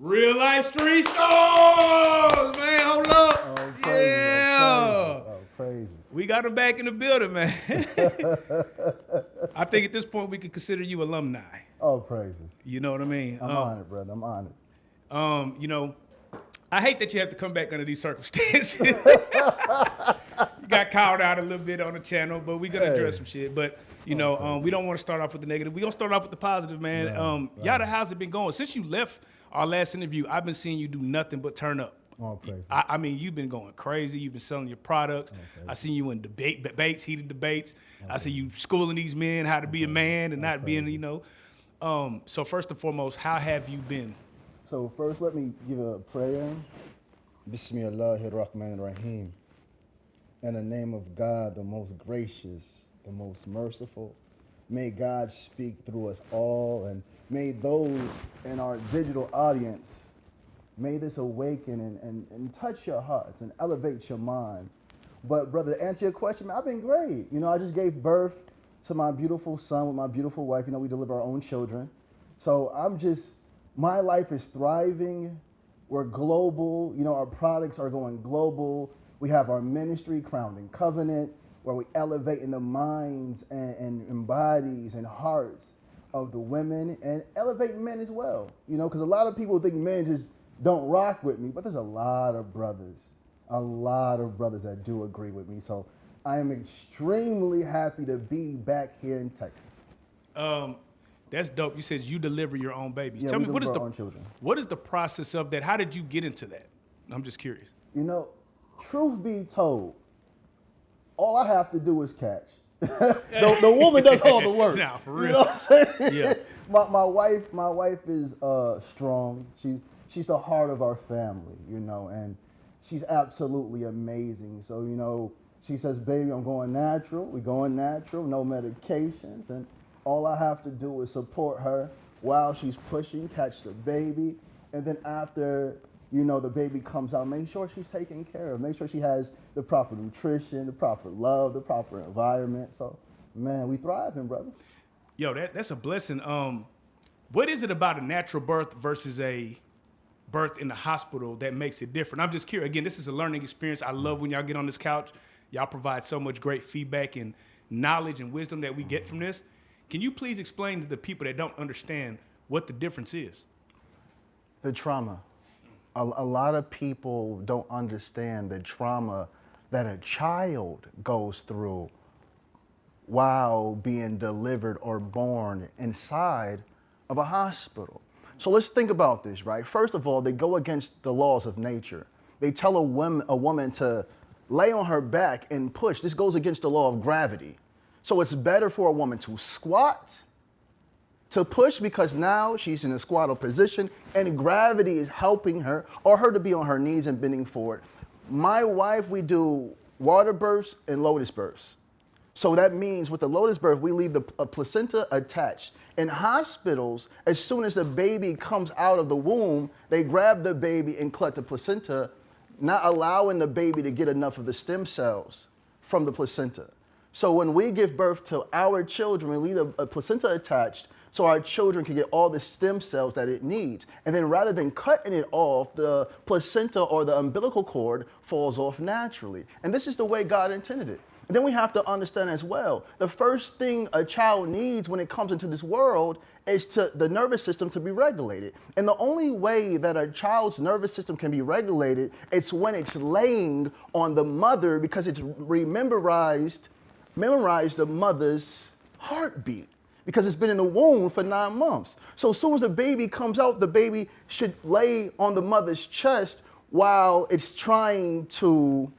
Real life street stars, man. Hold up. Oh, crazy, Yeah. Crazy. We got them back in the building, man. I think at this point we could consider you alumni. Oh, praises. You know what I mean? I'm honored, brother. I'm honored. You know, I hate that you have to come back under these circumstances. You got called out a little bit on the channel, but we're gonna address some shit. But you know, we don't want to start off with the negative. We're gonna start off with the positive, man. Yada, how's it been going? Since you left our last interview, I've been seeing you do nothing but turn up. Oh, praises. I mean, you've been going crazy. You've been selling your products. I seen you in debates, heated debates. I see you schooling these men how to be a man and not being, you know. So first and foremost, how have you been? So first, let me give a prayer. Bismillahirrahmanirrahim. In the name of God, the most gracious, the most merciful, may God speak through us all, and may those in our digital audience, may this awaken and touch your hearts and elevate your minds. But brother, to answer your question, man, I've been great. You know, I just gave birth to my beautiful son with my beautiful wife. You know, we deliver our own children. So my life is thriving. We're global. You know, our products are going global. We have our ministry, Crowned in Covenant, where we elevate in the minds and bodies and hearts of the women and elevate men as well. You know, because a lot of people think men just don't rock with me, but there's a lot of brothers that do agree with me. So I am extremely happy to be back here in Texas. That's dope. You said you deliver your own babies. Yeah, Tell me, our own children. What is the process of that? How did you get into that? I'm just curious. You know, truth be told, all I have to do is catch. the woman does all the work. Nah, for real. You know what I'm saying? Yeah. My wife is strong. She's the heart of our family, you know, and she's absolutely amazing. So, you know, she says, baby, I'm going natural. We're going natural, no medications. And all I have to do is support her while she's pushing, catch the baby. And then after, you know, the baby comes out, make sure she's taken care of. Make sure she has the proper nutrition, the proper love, the proper environment. So, man, we thriving, brother. Yo, that's a blessing. What is it about a natural birth versus a birth in the hospital that makes it different? I'm just curious. Again, this is a learning experience. I love when y'all get on this couch. Y'all provide so much great feedback and knowledge and wisdom that we get from this. Can you please explain to the people that don't understand what the difference is? The trauma. A lot of people don't understand the trauma that a child goes through while being delivered or born inside of a hospital. So let's think about this, right? First of all, they go against the laws of nature. They tell a woman to lay on her back and push. This goes against the law of gravity. So it's better for a woman to squat, to push, because now she's in a squattal position and gravity is helping her, or her to be on her knees and bending forward. My wife, we do water births and lotus births. So that means with the lotus birth, we leave the placenta attached. In hospitals, as soon as the baby comes out of the womb, they grab the baby and collect the placenta, not allowing the baby to get enough of the stem cells from the placenta. So when we give birth to our children, we leave a placenta attached so our children can get all the stem cells that it needs. And then rather than cutting it off, the placenta or the umbilical cord falls off naturally. And this is the way God intended it. And then we have to understand as well, the first thing a child needs when it comes into this world is the nervous system to be regulated. And the only way that a child's nervous system can be regulated is when it's laying on the mother, because it's memorized the mother's heartbeat, because it's been in the womb for 9 months. So as soon as the baby comes out, the baby should lay on the mother's chest while it's trying to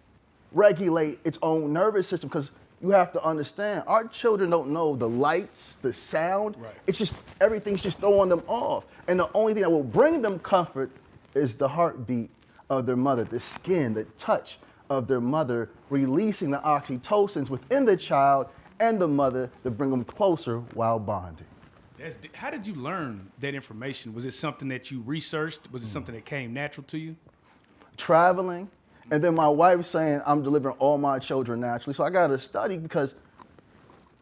regulate its own nervous system, because you have to understand, our children don't know the lights, the sound. Right. It's just, everything's just throwing them off. And the only thing that will bring them comfort is the heartbeat of their mother, the skin, the touch of their mother, releasing the oxytocins within the child and the mother to bring them closer while bonding. How did you learn that information? Was it something that you researched? Was it something that came natural to you? Traveling. And then my wife saying, I'm delivering all my children naturally. So I got to study, because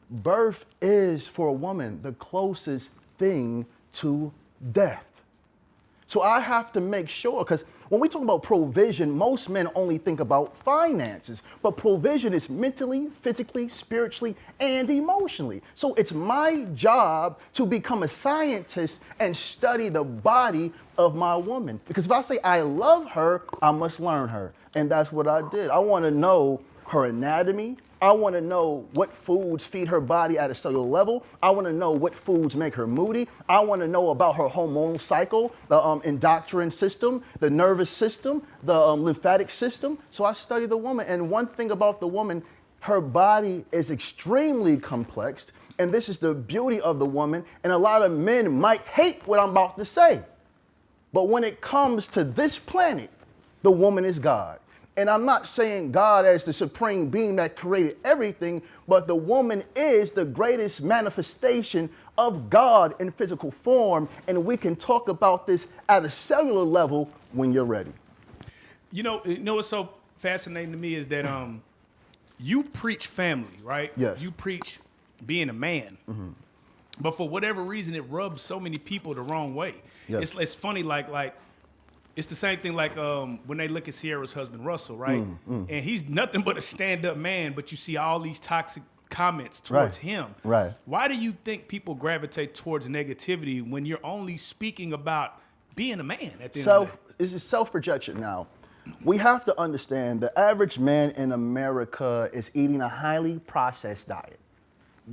birth is, for a woman, the closest thing to death. So I have to make sure, because when we talk about provision, most men only think about finances, but provision is mentally, physically, spiritually, and emotionally. So it's my job to become a scientist and study the body of my woman. Because if I say I love her, I must learn her. And that's what I did. I want to know her anatomy. I want to know what foods feed her body at a cellular level. I want to know what foods make her moody. I want to know about her hormonal cycle, the endocrine system, the nervous system, the lymphatic system. So I study the woman. And one thing about the woman, her body is extremely complex. And this is the beauty of the woman. And a lot of men might hate what I'm about to say. But when it comes to this planet, the woman is God. And I'm not saying God as the supreme being that created everything, but the woman is the greatest manifestation of God in physical form. And we can talk about this at a cellular level when you're ready. You know what's so fascinating to me is that you preach family, right? Yes. You preach being a man. Mm-hmm. But for whatever reason, it rubs so many people the wrong way. Yes. It's funny, like it's the same thing like when they look at Ciara's husband, Russel, right? And he's nothing but a stand-up man, but you see all these toxic comments towards him. Right. Why do you think people gravitate towards negativity when you're only speaking about being a man at the end of the day? This is self-projection now. We have to understand the average man in America is eating a highly processed diet,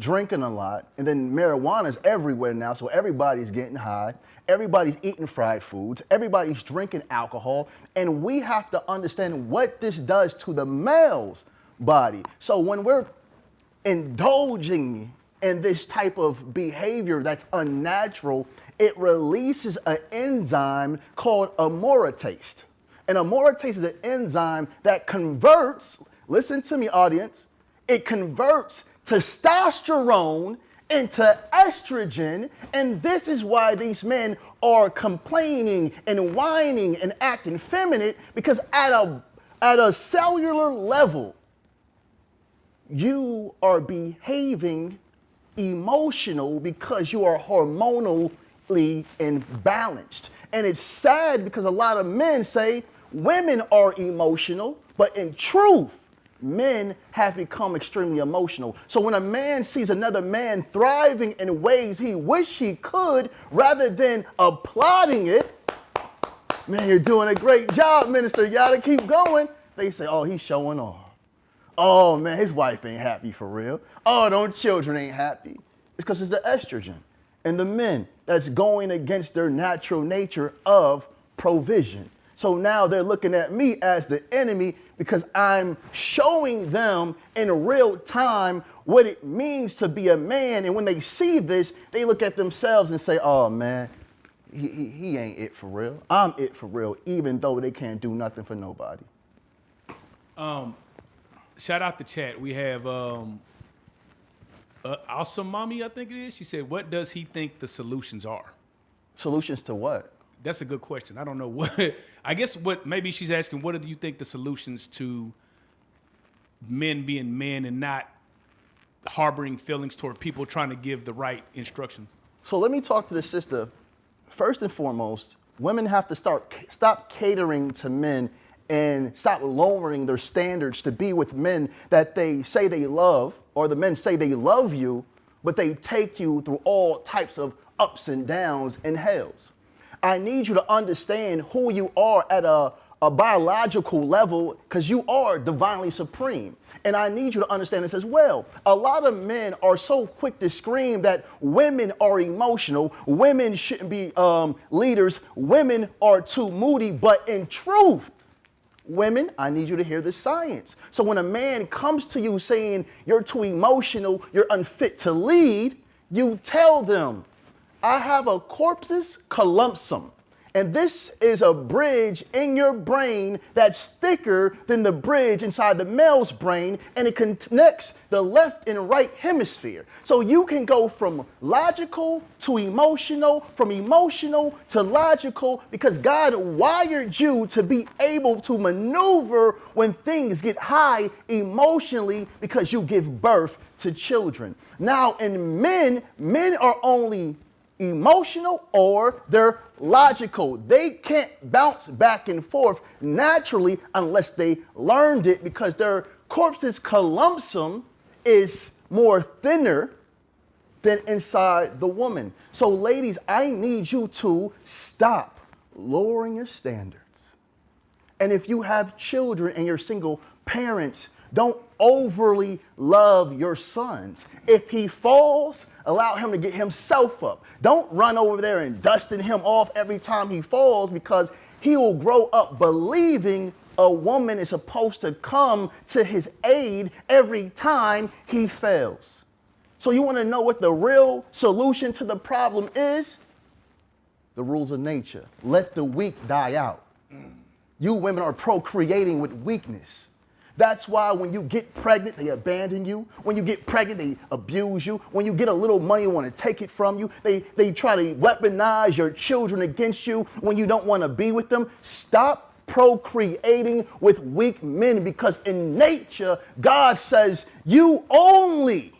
drinking a lot, and then marijuana's everywhere now, so everybody's getting high. Everybody's eating fried foods. Everybody's drinking alcohol. And we have to understand what this does to the male's body. So when we're indulging in this type of behavior that's unnatural, it releases an enzyme called aromatase. And aromatase is an enzyme that converts, listen to me, audience, it converts testosterone into estrogen, and this is why these men are complaining and whining and acting feminine, because at a cellular level, you are behaving emotional because you are hormonally imbalanced. And it's sad because a lot of men say women are emotional, but in truth, men have become extremely emotional. So when a man sees another man thriving in ways he wish he could, rather than applauding it, man, you're doing a great job, minister, you gotta keep going. They say, oh, he's showing off. Oh man, his wife ain't happy for real. Oh, those children ain't happy. It's because it's the estrogen and the men that's going against their natural nature of provision. So now they're looking at me as the enemy because I'm showing them in real time what it means to be a man. And when they see this, they look at themselves and say, oh man, he ain't it for real. I'm it for real, even though they can't do nothing for nobody. Shout out the chat. We have Awesome Mommy, I think it is. She said, what does he think the solutions are? Solutions to what? That's a good question. I don't know what. I guess what maybe she's asking, what do you think the solutions to men being men and not harboring feelings toward people trying to give the right instructions? So let me talk to the sister. First and foremost, women have to stop catering to men and stop lowering their standards to be with men that they say they love, or the men say they love you, but they take you through all types of ups and downs and hells. I need you to understand who you are at a biological level, because you are divinely supreme. And I need you to understand this as well. A lot of men are so quick to scream that women are emotional, women shouldn't be leaders, women are too moody, but in truth, women, I need you to hear the science. So when a man comes to you saying you're too emotional, you're unfit to lead, you tell them, I have a corpus callosum, and this is a bridge in your brain that's thicker than the bridge inside the male's brain, and it connects the left and right hemisphere. So you can go from logical to emotional, from emotional to logical, because God wired you to be able to maneuver when things get high emotionally, because you give birth to children. Now in men are only emotional or they're logical. They can't bounce back and forth naturally unless they learned it, because their corpus callosum is more thinner than inside the woman. So ladies, I need you to stop lowering your standards. And if you have children and you're single parents, don't overly love your sons. If he falls, allow him to get himself up. Don't run over there and dusting him off every time he falls, because he will grow up believing a woman is supposed to come to his aid every time he fails. So you want to know what the real solution to the problem is? The rules of nature. Let the weak die out. You women are procreating with weakness. That's why when you get pregnant, they abandon you. When you get pregnant, they abuse you. When you get a little money, they want to take it from you. They try to weaponize your children against you when you don't want to be with them. Stop procreating with weak men, because in nature, God says you only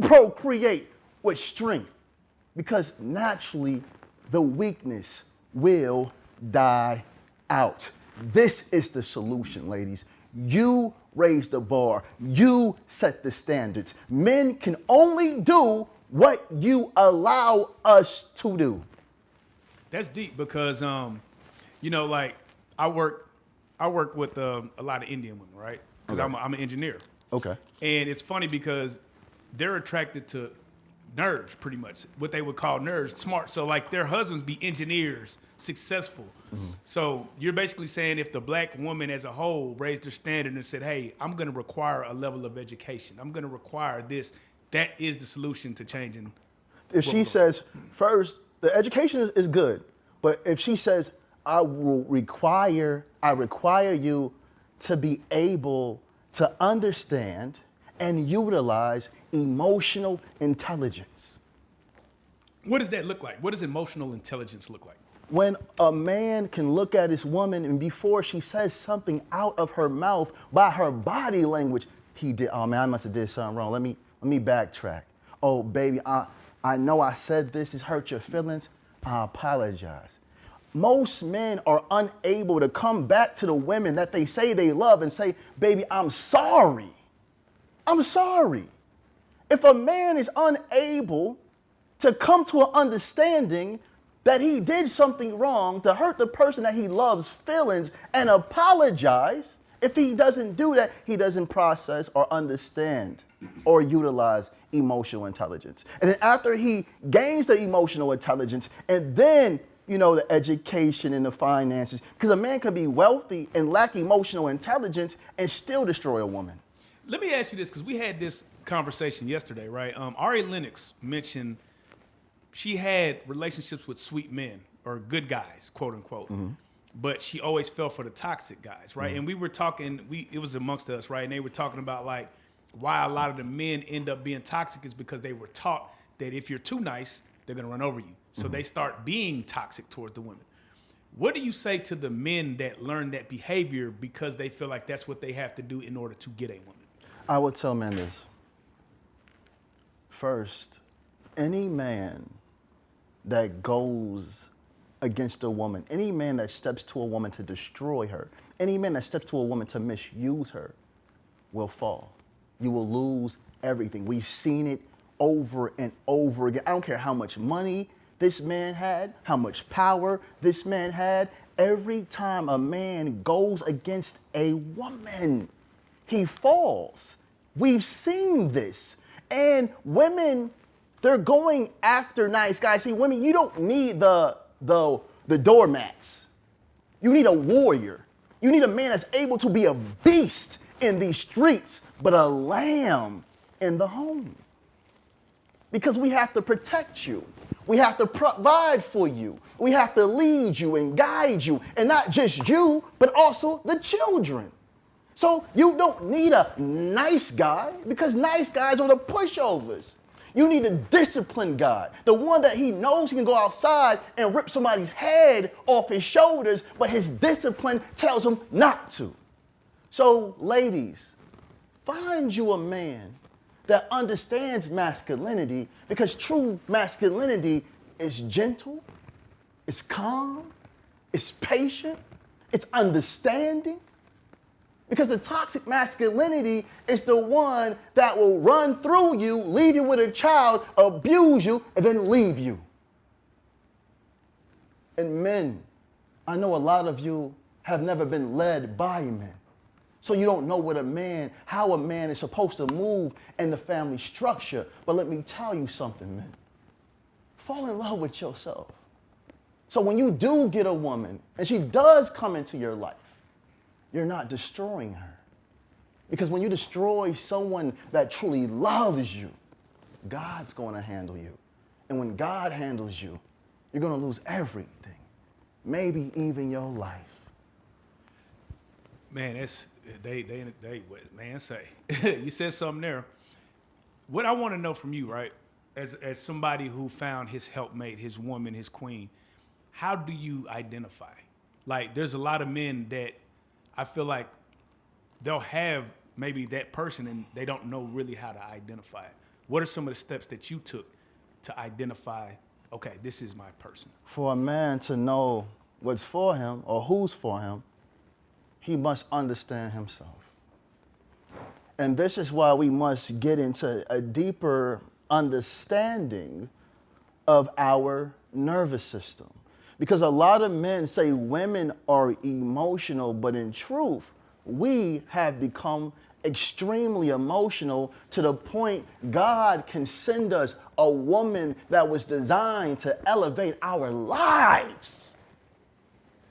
procreate with strength, because naturally the weakness will die out. This is the solution, ladies. You raise the bar. You set the standards. Men can only do what you allow us to do. That's deep, because you know, like I work with a lot of Indian women, right? Because Okay. I'm an engineer. Okay. And it's funny because they're attracted to nerds, pretty much, what they would call nerds, smart. So like their husbands be engineers, successful. Mm-hmm. So you're basically saying if the black woman as a whole raised their standard and said, hey, I'm going to require a level of education, I'm going to require this, that is the solution to changing. If she says, first, the education is good, but if she says, I require you to be able to understand and utilize emotional intelligence. What does that look like? What does emotional intelligence look like? When a man can look at his woman and before she says something out of her mouth, by her body language, he did, oh man, I must have did something wrong. Let me backtrack. Oh baby, I know I said this hurt your feelings. I apologize. Most men are unable to come back to the women that they say they love and say, baby, I'm sorry. I'm sorry. If a man is unable to come to an understanding that he did something wrong to hurt the person that he loves feelings and apologize, if he doesn't do that, he doesn't process or understand or utilize emotional intelligence. And then after he gains the emotional intelligence and then, you know, the education and the finances, because a man can be wealthy and lack emotional intelligence and still destroy a woman. Let me ask you this, because we had this conversation yesterday, right? Ari Lennox mentioned she had relationships with sweet men or good guys, quote unquote, but she always fell for the toxic guys, right? And we were talking, it was amongst us, right? And they were talking about like why a lot of the men end up being toxic is because they were taught that if you're too nice, they're gonna run over you. So they start being toxic towards the women. What do you say to the men that learn that behavior because they feel like that's what they have to do in order to get a woman? I would tell men this. First, any man that goes against a woman, any man that steps to a woman to destroy her, any man that steps to a woman to misuse her will fall. You will lose everything. We've seen it over and over again. I don't care how much money this man had, how much power this man had. Every time a man goes against a woman, he falls. We've seen this. And women, they're going after nice guys. See, women, you don't need the doormats. You need a warrior. You need a man that's able to be a beast in these streets, but a lamb in the home. Because we have to protect you. We have to provide for you. We have to lead you and guide you. And not just you, but also the children. So you don't need a nice guy, because nice guys are the pushovers. You need a disciplined guy, the one that he knows he can go outside and rip somebody's head off his shoulders, but his discipline tells him not to. So ladies, find you a man that understands masculinity, because true masculinity it's gentle, it's calm, it's patient, it's understanding. Because the toxic masculinity is the one that will run through you, leave you with a child, abuse you, and then leave you. And men, I know a lot of you have never been led by men. So you don't know how a man is supposed to move in the family structure. But let me tell you something, men. Fall in love with yourself. So when you do get a woman and she does come into your life, you're not destroying her. Because when you destroy someone that truly loves you, God's going to handle you. And when God handles you, you're going to lose everything. Maybe even your life. Man, man, say. You said something there. What I want to know from you, right, as somebody who found his helpmate, his woman, his queen, how do you identify? Like, there's a lot of men that I feel like they'll have maybe that person and they don't know really how to identify it. What are some of the steps that you took to identify, okay, this is my person? For a man to know what's for him or who's for him, he must understand himself. And this is why we must get into a deeper understanding of our nervous system. Because a lot of men say women are emotional, but in truth, we have become extremely emotional to the point God can send us a woman that was designed to elevate our lives.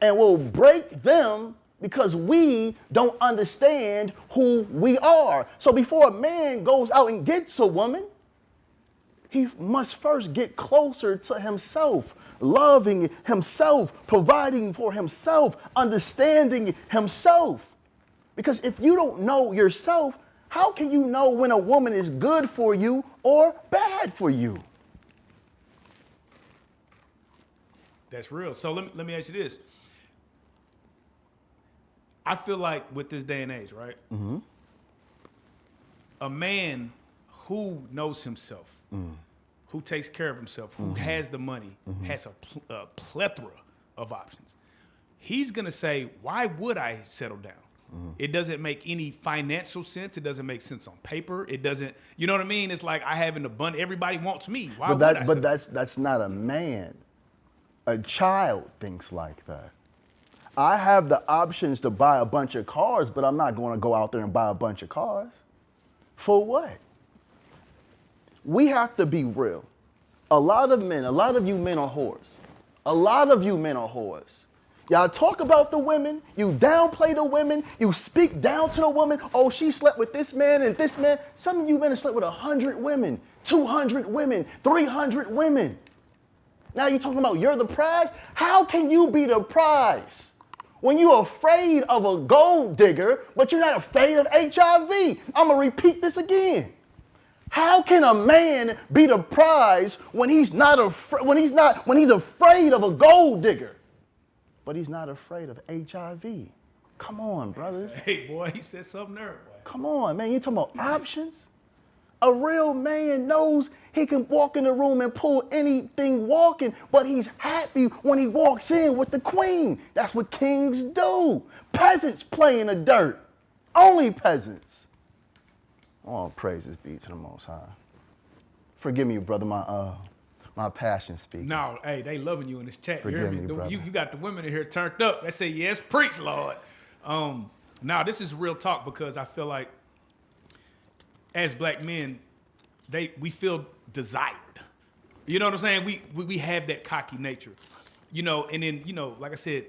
And we'll break them because we don't understand who we are. So before a man goes out and gets a woman, he must first get closer to himself, loving himself, providing for himself, understanding himself. Because if you don't know yourself, how can you know when a woman is good for you or bad for you? That's real. So let me ask you this. I feel like with this day and age, right? Mm-hmm. A man who knows himself, who takes care of himself, who has the money, has a plethora of options. He's going to say, why would I settle down? It doesn't make any financial sense. It doesn't make sense on paper. It doesn't, you know what I mean? It's like I have an abundance. Everybody wants me. Why would I? But that's not a man. A child thinks like that. I have the options to buy a bunch of cars, but I'm not going to go out there and buy a bunch of cars. For what? We have to be real. A lot of you men are whores. A lot of you men are whores. Y'all talk about the women, you downplay the women, you speak down to the woman. Oh, she slept with this man and this man. Some of you men have slept with 100 women, 200 women, 300 women. Now you're talking about you're the prize? How can you be the prize when you're afraid of a gold digger, but you're not afraid of HIV? I'm gonna repeat this again. How can a man be the prize when he's afraid of a gold digger? But he's not afraid of HIV. Come on, brothers. Hey, boy, he said something there. Boy. Come on, man. You talking about options? A real man knows he can walk in the room and pull anything walking, but he's happy when he walks in with the queen. That's what kings do. Peasants play in the dirt. Only peasants. All praises be to the Most High. Forgive me, brother, my passion speaking. No, hey, they loving you in this chat. Forgive you hear me? me, brother. You got the women in here turned up. They say, yes, preach, Lord. Now, this is real talk because I feel like as black men, we feel desired. You know what I'm saying? We have that cocky nature. You know, and then, you know, like I said,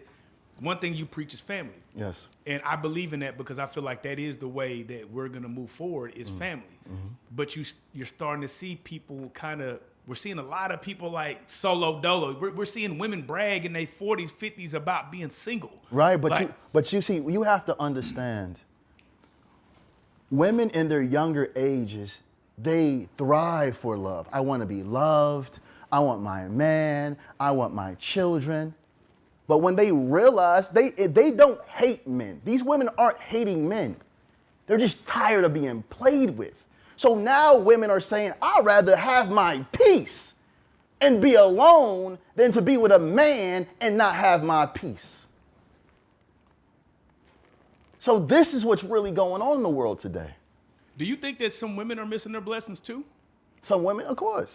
one thing you preach is family. Yes. And I believe in that because I feel like that is the way that we're going to move forward is family. Mm-hmm. But you're starting to see people we're seeing a lot of people like solo dolo. We're seeing women brag in their 40s, 50s about being single. Right, but you see, you have to understand, women in their younger ages, they thrive for love. I want to be loved. I want my man. I want my children. But when they realize they don't hate men. These women aren't hating men. They're just tired of being played with. So now women are saying, I'd rather have my peace and be alone than to be with a man and not have my peace. So this is what's really going on in the world today. Do you think that some women are missing their blessings too? Some women, of course.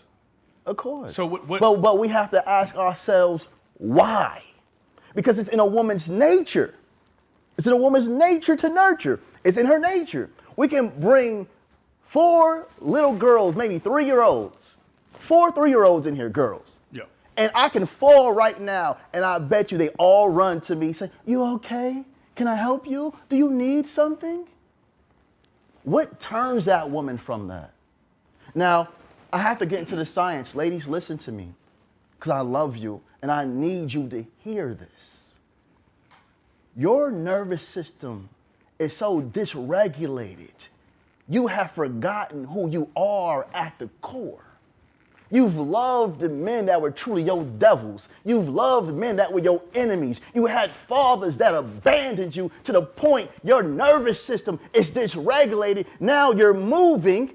Of course. So what? But we have to ask ourselves why. Because it's in a woman's nature. It's in a woman's nature to nurture. It's in her nature. We can bring 4 little girls, maybe 3-year-olds, 4 3-year-olds in here, girls. Yeah. And I can fall right now, and I bet you they all run to me saying, "You okay? Can I help you? Do you need something?" What turns that woman from that? Now, I have to get into the science. Ladies, listen to me, because I love you, and I need you to hear this. Your nervous system is so dysregulated, you have forgotten who you are at the core. You've loved the men that were truly your devils. You've loved men that were your enemies. You had fathers that abandoned you to the point your nervous system is dysregulated. Now you're moving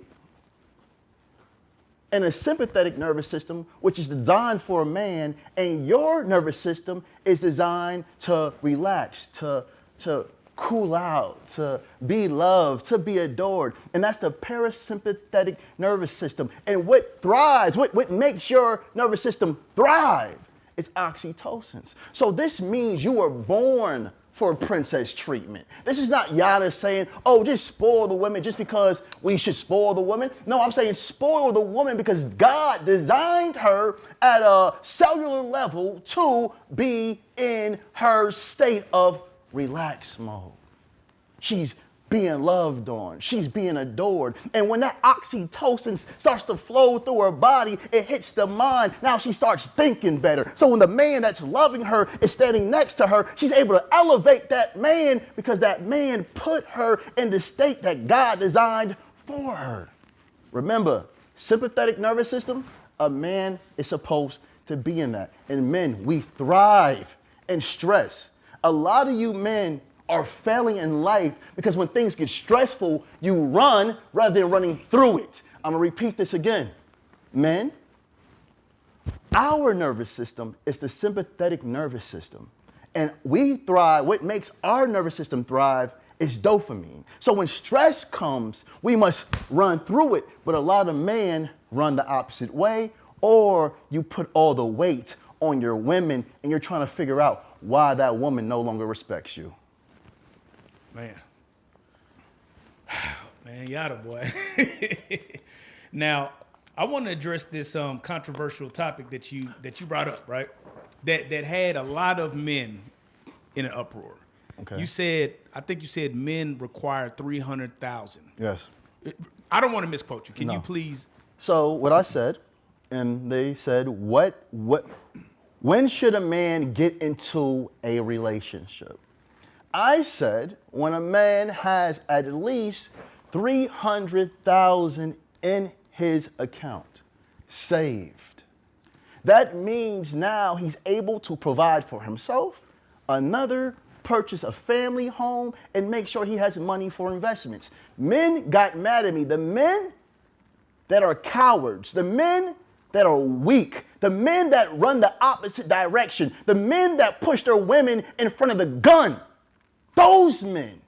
in a sympathetic nervous system, which is designed for a man, and your nervous system is designed to relax, to cool out, to be loved, to be adored. And that's the parasympathetic nervous system. And what thrives, what makes your nervous system thrive is oxytocin. So this means you were born for princess treatment. This is not Yada saying, oh, just spoil the women just because we should spoil the woman. No, I'm saying spoil the woman because God designed her at a cellular level to be in her state of relax mode. She's being loved on. She's being adored. And when that oxytocin starts to flow through her body, it hits the mind. Now she starts thinking better. So when the man that's loving her is standing next to her, she's able to elevate that man because that man put her in the state that God designed for her. Remember, sympathetic nervous system, a man is supposed to be in that. And men, we thrive in stress. A lot of you men are failing in life because when things get stressful, you run rather than running through it. I'm gonna repeat this again. Men, our nervous system is the sympathetic nervous system. And we thrive, what makes our nervous system thrive is dopamine. So when stress comes, we must run through it. But a lot of men run the opposite way, or you put all the weight on your women and you're trying to figure out why that woman no longer respects you. Man, yada boy. Now, I want to address this controversial topic that you brought up, right? That had a lot of men in an uproar. Okay. You said, I think you said men require 300,000. Yes. I don't want to misquote you. Can you please? So what I said, and they said, when should a man get into a relationship? I said, when a man has at least 300,000 in his account saved. That means now he's able to provide for himself, another, purchase a family home, and make sure he has money for investments. Men got mad at me. The men that are cowards, the men that are weak, the men that run the opposite direction, the men that push their women in front of the gun, those men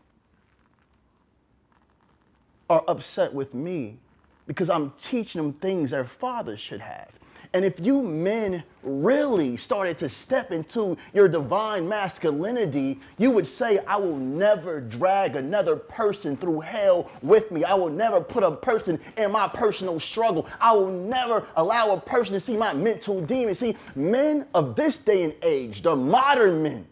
are upset with me because I'm teaching them things their fathers should have. And if you men really started to step into your divine masculinity, you would say, I will never drag another person through hell with me. I will never put a person in my personal struggle. I will never allow a person to see my mental demons. See, men of this day and age, the modern men,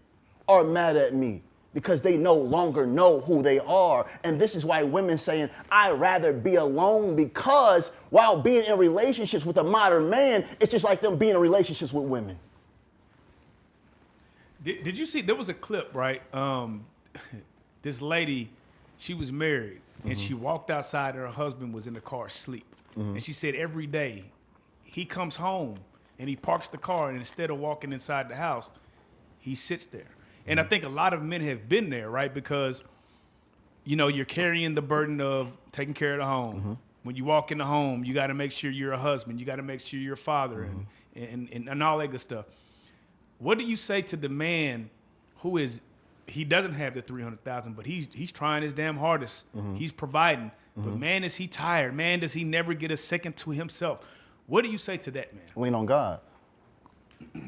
are mad at me because they no longer know who they are. And this is why women saying, I'd rather be alone, because while being in relationships with a modern man, it's just like them being in relationships with women. Did you see, there was a clip, right? This lady, she was married, and she walked outside and her husband was in the car asleep. And she said every day he comes home and he parks the car, and instead of walking inside the house, he sits there. And I think a lot of men have been there, right? Because, you know, you're carrying the burden of taking care of the home. when you walk in the home, you got to make sure you're a husband. You got to make sure you're a father and all that good stuff. What do you say to the man who he doesn't have the 300,000, but he's trying his damn hardest. He's providing. But man, is he tired. Man, does he never get a second to himself. What do you say to that man? Lean on God.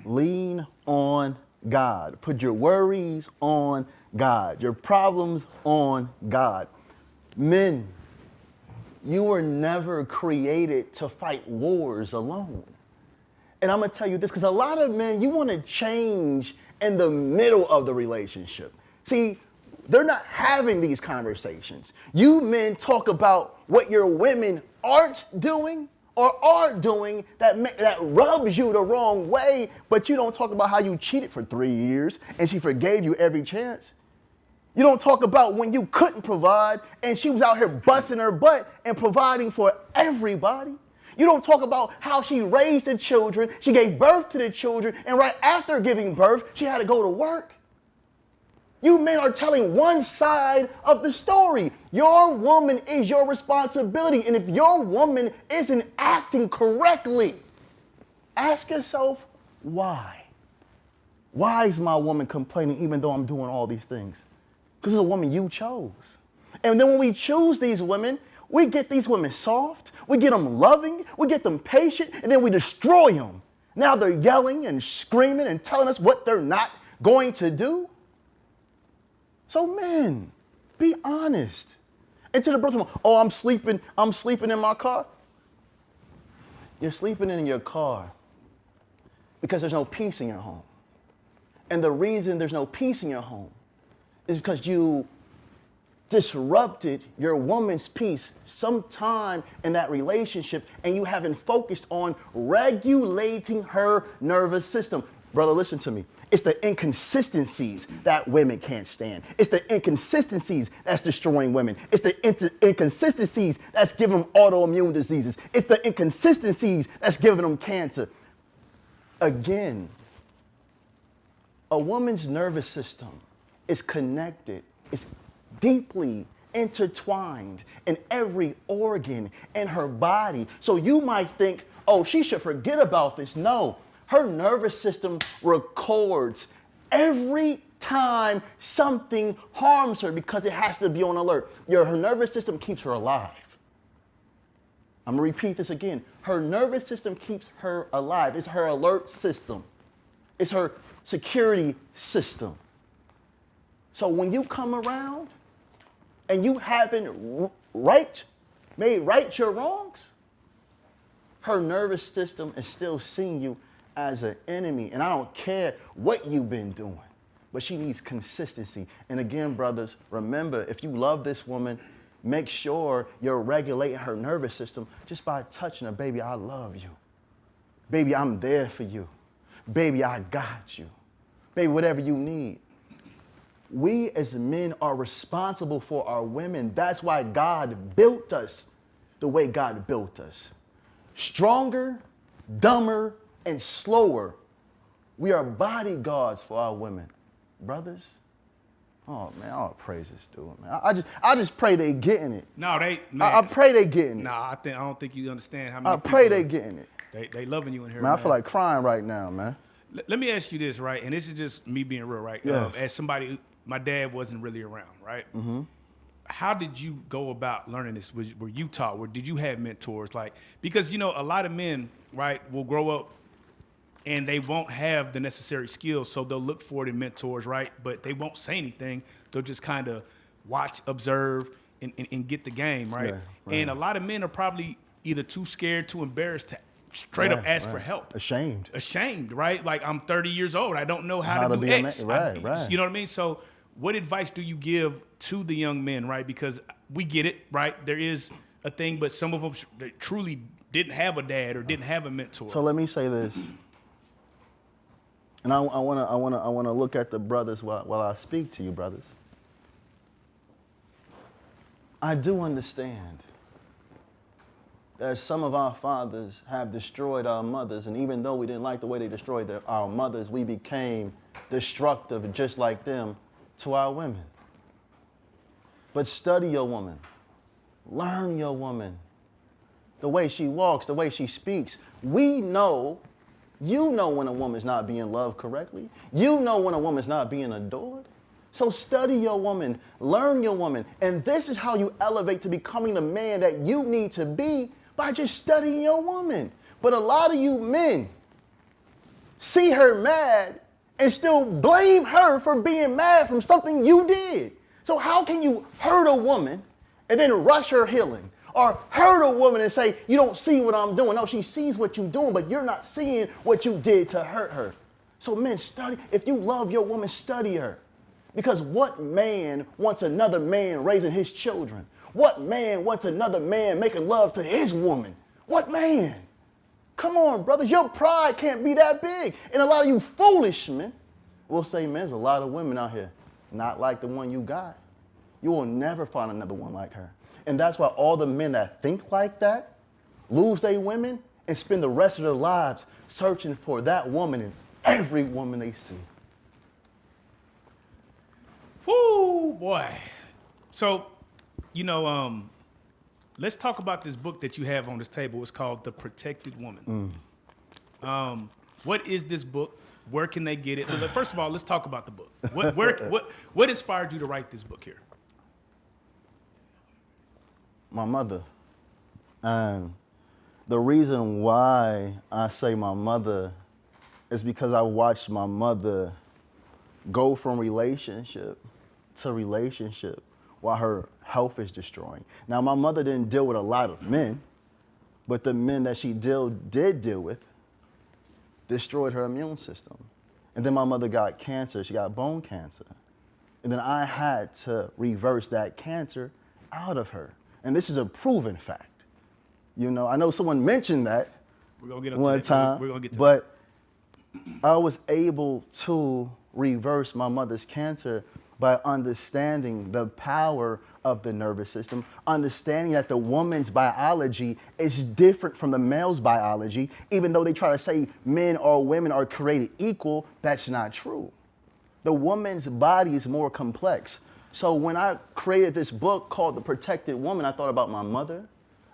Lean on God. Put your worries on God. Your problems on God. Men, you were never created to fight wars alone. And I'm going to tell you this, because a lot of men, you want to change in the middle of the relationship. See, they're not having these conversations. You men talk about what your women aren't doing or are doing that rubs you the wrong way, but you don't talk about how you cheated for 3 years and she forgave you every chance. You don't talk about when you couldn't provide and she was out here busting her butt and providing for everybody. You don't talk about how she raised the children, she gave birth to the children, and right after giving birth, she had to go to work. You men are telling one side of the story. Your woman is your responsibility, and if your woman isn't acting correctly, ask yourself, why? Why is my woman complaining even though I'm doing all these things? Because it's a woman you chose. And then when we choose these women, we get these women soft, we get them loving, we get them patient, and then we destroy them. Now they're yelling and screaming and telling us what they're not going to do. So men, be honest. And to the brother, oh, I'm sleeping in my car. You're sleeping in your car because there's no peace in your home. And the reason there's no peace in your home is because you disrupted your woman's peace sometime in that relationship and you haven't focused on regulating her nervous system. Brother, listen to me. It's the inconsistencies that women can't stand. It's the inconsistencies that's destroying women. It's the inconsistencies that's giving them autoimmune diseases. It's the inconsistencies that's giving them cancer. Again, a woman's nervous system is connected. It's deeply intertwined in every organ in her body. So you might think, oh, she should forget about this. No, her nervous system records every time something harms her because it has to be on alert. Her nervous system keeps her alive. I'm gonna repeat this again. Her nervous system keeps her alive. It's her alert system. It's her security system. So when you come around and you haven't made right your wrongs, her nervous system is still seeing you as an enemy. And I don't care what you've been doing, but she needs consistency. And again, brothers, remember, if you love this woman, make sure you're regulating her nervous system just by touching her. Baby, I love you. Baby, I'm there for you. Baby, I got you. Baby, whatever you need. We as men are responsible for our women. That's why God built us the way God built us. Stronger, dumber, and slower. We are bodyguards for our women. Brothers, oh man, all praises to it, man. I just pray they getting it. No, I pray they getting it. No, I don't think you understand how many I pray they getting it. They loving you in here, man. I feel like crying right now, man. Let me ask you this, right? And this is just me being real, right? Yes. As somebody, my dad wasn't really around, right? Mm-hmm. How did you go about learning this? Were you taught? Or did you have mentors? Like, because, you know, a lot of men, right, will grow up and they won't have the necessary skills, so they'll look for it in mentors, right? But they won't say anything. They'll just kind of watch, observe, and get the game, right? Right? And a lot of men are probably either too scared, too embarrassed to straight up ask for help. Ashamed, right? Like, I'm 30 years old. I don't know how to do X. Right. You know what I mean? So what advice do you give to the young men, right? Because we get it, right? There is a thing, but some of them they truly didn't have a dad or didn't have a mentor. So let me say this. And I want to look at the brothers while I speak to you, brothers. I do understand that some of our fathers have destroyed our mothers, and even though we didn't like the way they destroyed our mothers, we became destructive just like them to our women. But study your woman, learn your woman, the way she walks, the way she speaks. We know, you know when a woman's not being loved correctly. You know when a woman's not being adored. So study your woman, learn your woman, and this is how you elevate to becoming the man that you need to be by just studying your woman. But a lot of you men see her mad and still blame her for being mad from something you did. So how can you hurt a woman and then rush her healing? Or hurt a woman and say, you don't see what I'm doing. No, she sees what you're doing, but you're not seeing what you did to hurt her. So men, study. If you love your woman, study her. Because what man wants another man raising his children? What man wants another man making love to his woman? What man? Come on, brothers. Your pride can't be that big. And a lot of you foolish men will say, man, there's a lot of women out here not like the one you got. You will never find another one like her. And that's why all the men that think like that lose their women and spend the rest of their lives searching for that woman in every woman they see. Whoo, boy. So, you know, let's talk about this book that you have on this table. It's called The Protected Woman. What is this book? Where can they get it? First of all, let's talk about the book. What inspired you to write this book here? My mother. And the reason why I say my mother is because I watched my mother go from relationship to relationship while her health is destroying. Now, my mother didn't deal with a lot of men, but the men that she did deal with destroyed her immune system. And then my mother got cancer. She got bone cancer. And then I had to reverse that cancer out of her. And this is a proven fact. You know, I know someone mentioned that one time, We're gonna get to but I was able to reverse my mother's cancer by understanding the power of the nervous system, understanding that the woman's biology is different from the male's biology. Even though they try to say men or women are created equal, that's not true. The woman's body is more complex. So when I created this book called The Protected Woman, I thought about my mother,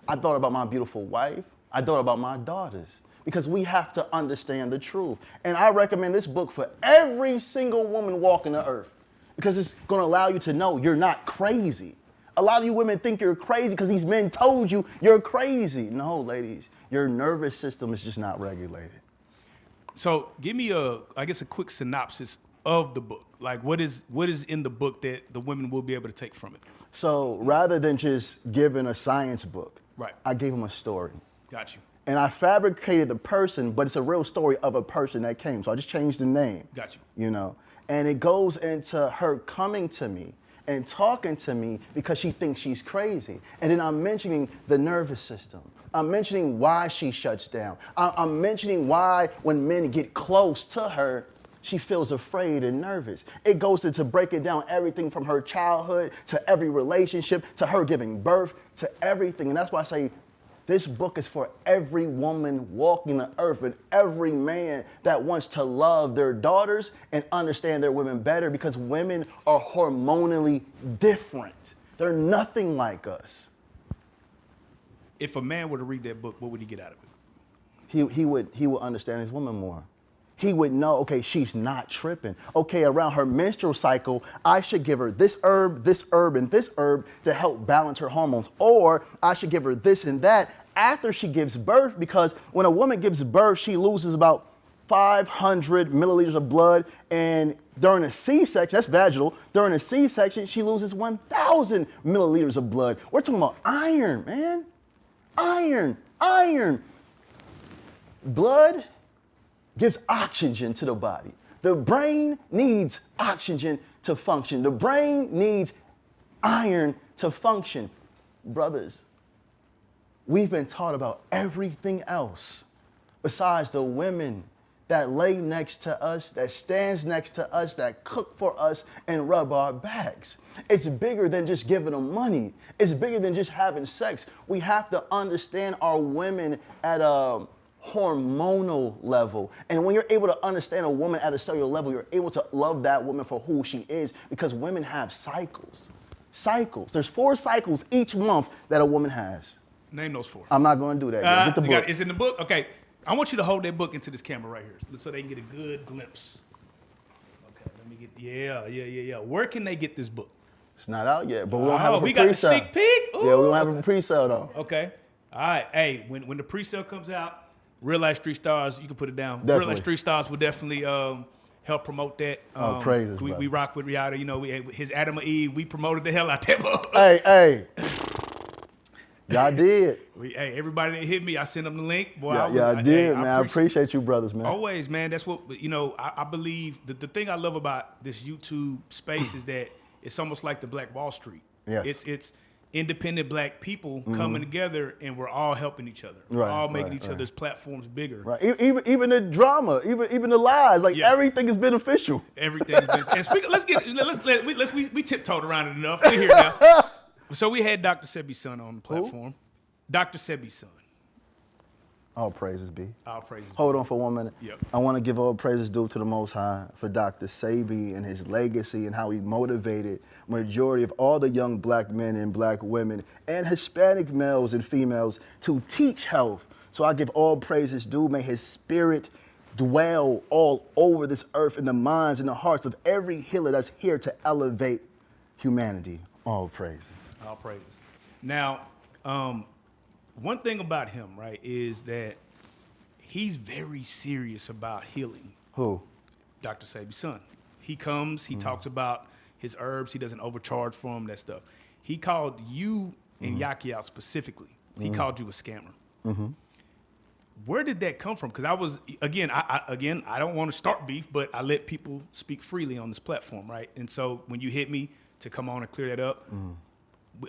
I thought about my beautiful wife, I thought about my daughters, because we have to understand the truth. And I recommend this book for every single woman walking the earth, because it's gonna allow you to know you're not crazy. A lot of you women think you're crazy because these men told you you're crazy. No, ladies, your nervous system is just not regulated. So give me a quick synopsis of the book. Like what is in the book that the women will be able to take from it? So rather than just giving a science book, right, I gave them a story. Got you. And I fabricated the person, but it's a real story of a person that came. So I just changed the name. Got you. You know, and it goes into her coming to me and talking to me because she thinks she's crazy. And then I'm mentioning the nervous system. I'm mentioning why she shuts down. I'm mentioning why when men get close to her, she feels afraid and nervous. It goes into breaking down everything from her childhood to every relationship to her giving birth to everything. And that's why I say this book is for every woman walking the earth and every man that wants to love their daughters and understand their women better, because women are hormonally different. They're nothing like us. If a man were to read that book, what would he get out of it? He would understand his woman more. He would know, okay, she's not tripping. Okay, around her menstrual cycle, I should give her this herb, and this herb to help balance her hormones. Or I should give her this and that after she gives birth, because when a woman gives birth, she loses about 500 milliliters of blood. And during a C-section, that's vaginal, during a C-section, she loses 1,000 milliliters of blood. We're talking about iron, man. Iron. Blood gives oxygen to the body. The brain needs oxygen to function. The brain needs iron to function. Brothers, we've been taught about everything else besides the women that lay next to us, that stands next to us, that cook for us and rub our backs. It's bigger than just giving them money. It's bigger than just having sex. We have to understand our women at a hormonal level. And when you're able to understand a woman at a cellular level, you're able to love that woman for who she is, because women have cycles. There's 4 cycles each month that a woman has. Name those 4. I'm not going to do that. Yet. Get the book. It's in the book? Okay. I want you to hold that book into this camera right here so they can get a good glimpse. Okay, let me get, yeah. Where can they get this book? It's not out yet, but we don't have it for we got pre-sale. the sneak peek? Ooh. Yeah, we don't have it for pre-sale, though. Okay. All right. Hey, when the pre-sale comes out, Real Life Street Stars, you can put it down. Definitely. Real Life Street Stars will definitely help promote that. Praises, we rock with Rihanna. You know, his Adam or Eve, we promoted the hell out that book. Hey. Y'all did. Everybody that hit me, I sent them the link. Boy, I did, man. I appreciate you brothers, man. Always, man. That's what, you know, I believe, the thing I love about this YouTube space is that it's almost like the Black Wall Street. Yes. It's independent black people coming together, and we're all helping each other. We're all making each other's platforms bigger. Right. Even the drama, even the lies, like everything is beneficial. Everything's been. And we tiptoed around it enough. We're here now. So we had Dr. Sebi's son on the platform. Dr. Sebi's son. All praises be. All praises. Hold on for 1 minute. Yep. I want to give all praises due to the Most High for Dr. Sebi and his legacy and how he motivated majority of all the young black men and black women and Hispanic males and females to teach health. So I give all praises due. May his spirit dwell all over this earth in the minds and the hearts of every healer that's here to elevate humanity. All praises. All praises. Now, one thing about him, right, is that he's very serious about healing. Who? Dr. Sebi's son. He comes, he talks about his herbs, he doesn't overcharge for them, that stuff. He called you and Yaki out specifically. He called you a scammer. Where did that come from? Because I was, I don't want to start beef, but I let people speak freely on this platform, right? And so when you hit me to come on and clear that up,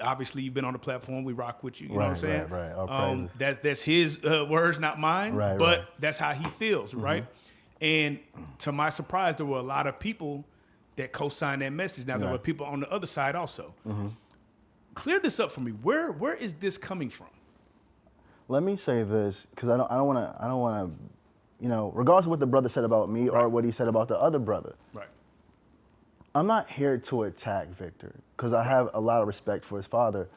obviously you've been on the platform, we rock with you, you know what I'm saying? Right. That's his words, not mine, but that's how he feels, right? And to my surprise, there were a lot of people that co-signed that message. Now there were people on the other side also. Clear this up for me. Where is this coming from? Let me say this, because I don't want to, you know, regardless of what the brother said about me or what he said about the other brother. Right. I'm not here to attack Victor, because I have a lot of respect for his father.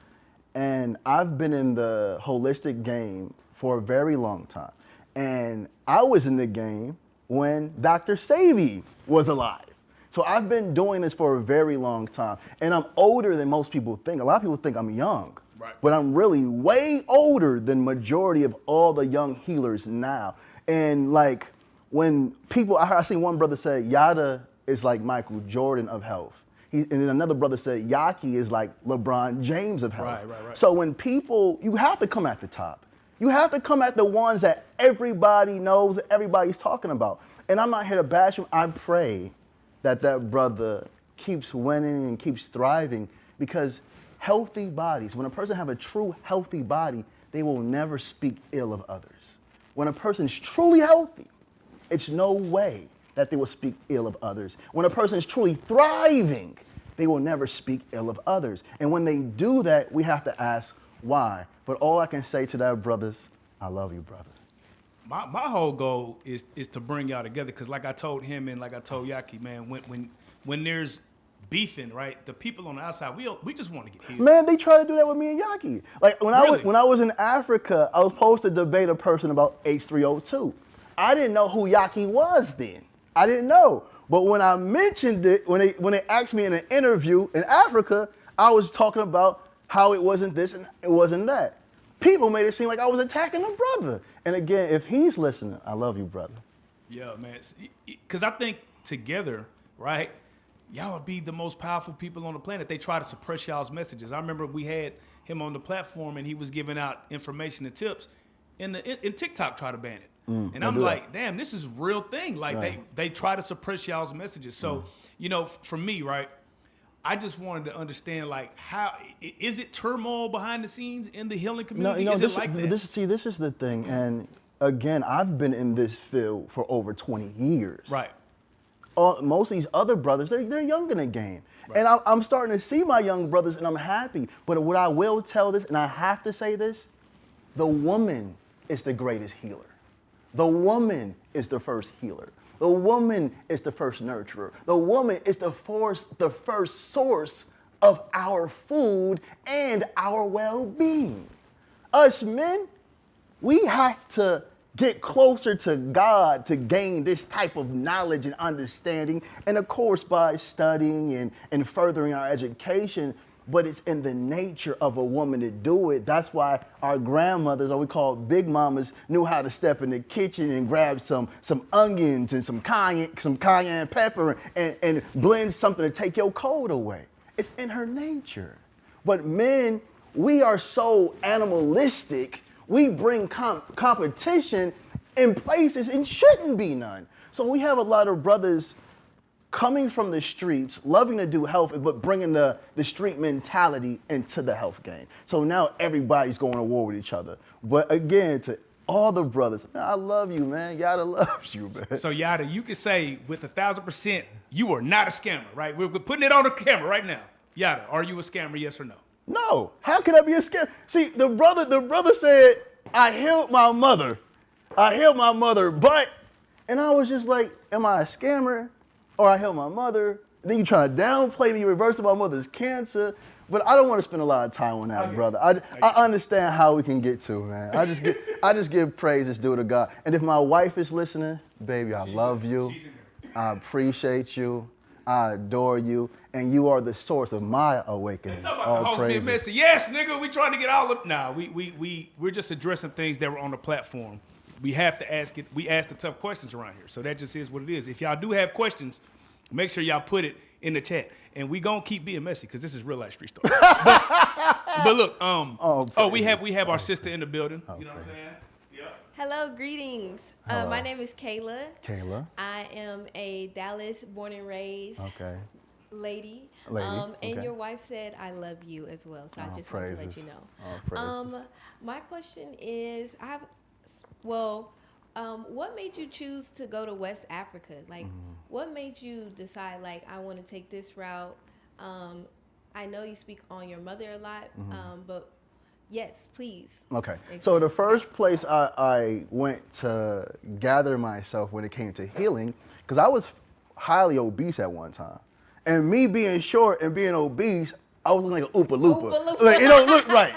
And I've been in the holistic game for a very long time. And I was in the game when Dr. Sebi was alive. So I've been doing this for a very long time. And I'm older than most people think. A lot of people think I'm young. Right. But I'm really way older than majority of all the young healers now. And like when people, I seen one brother say, Yada is like Michael Jordan of health. And then another brother said, Yaki is like LeBron James of health. Right. So when people, you have to come at the top. You have to come at the ones that everybody knows, that everybody's talking about. And I'm not here to bash him. I pray that that brother keeps winning and keeps thriving, because healthy bodies, when a person have a true healthy body, they will never speak ill of others. When a person is truly healthy, it's no way that they will speak ill of others. When a person is truly thriving, they will never speak ill of others. And when they do that, we have to ask why. But all I can say to that, brothers, I love you, brother. My whole goal is to bring y'all together, because like I told him and like I told Yaki, man, when there's beefing, right, the people on the outside, we just want to get healed. Man, they try to do that with me and Yaki. Like when I was in Africa, I was supposed to debate a person about H3O2. I didn't know who Yaki was then. I didn't know. But when I mentioned it, when they asked me in an interview in Africa, I was talking about how it wasn't this and it wasn't that. People made it seem like I was attacking a brother. And again, if he's listening, I love you, brother. Yeah, man. Because I think together, right, y'all would be the most powerful people on the planet. They try to suppress y'all's messages. I remember we had him on the platform and he was giving out information and tips, and TikTok tried to ban it. And I'm like, damn, this is a real thing. Like they try to suppress y'all's messages. So, you know, for me, right, I just wanted to understand, like, how is it turmoil behind the scenes in the healing community? No, is it like that? This is the thing. And again, I've been in this field for over 20 years. Right. Most of these other brothers, they're young in the game. Right. And I'm starting to see my young brothers, and I'm happy. But what I will tell this, and I have to say this, the woman is the greatest healer. The woman is the first healer. The woman is the first nurturer. The woman is the first source of our food and our well-being. Us men, we have to get closer to God to gain this type of knowledge and understanding. And of course, by studying and furthering our education, but it's in the nature of a woman to do it. That's why our grandmothers, or we call big mamas, knew how to step in the kitchen and grab some onions and some cayenne pepper and blend something to take your cold away. It's in her nature. But men, we are so animalistic, we bring competition in places and shouldn't be none. So we have a lot of brothers coming from the streets, loving to do health, but bringing the street mentality into the health game. So now everybody's going to war with each other. But again, to all the brothers, man, I love you, man. Yada loves you, man. So Yada, you can say with 1,000%, you are not a scammer, right? We're putting it on the camera right now. Yada, are you a scammer, yes or no? No. How can I be a scammer? See, the brother said, I healed my mother, but, and I was just like, am I a scammer? Or I healed my mother, then you try to downplay me, reversing my mother's cancer. But I don't want to spend a lot of time on that, brother. I understand how we can get to, man. I just give praises due to God. And if my wife is listening, baby, I love you. I appreciate you. I adore you. And you are the source of my awakening. Talk about the host being messy. Yes, nigga, we trying to get all of. Nah, we're just addressing things that were on the platform. We have to ask it. We ask the tough questions around here. So that just is what it is. If y'all do have questions, make sure y'all put it in the chat. And we gonna keep being messy because this is real life street story. but look, we have our sister in the building. You know what I'm saying? Yeah. Hello, greetings. Hello. My name is Kayla. Kayla. I am a Dallas born and raised lady. Okay. And your wife said I love you as well. So I just wanted to let you know. My question is, what made you choose to go to West Africa? Like, what made you decide, like, I want to take this route? I know you speak on your mother a lot, but yes, please. Okay. So the first place I went to gather myself when it came to healing, because I was highly obese at one time. And me being short and being obese, I was looking like an Oompa Loompa. Like, it don't look right.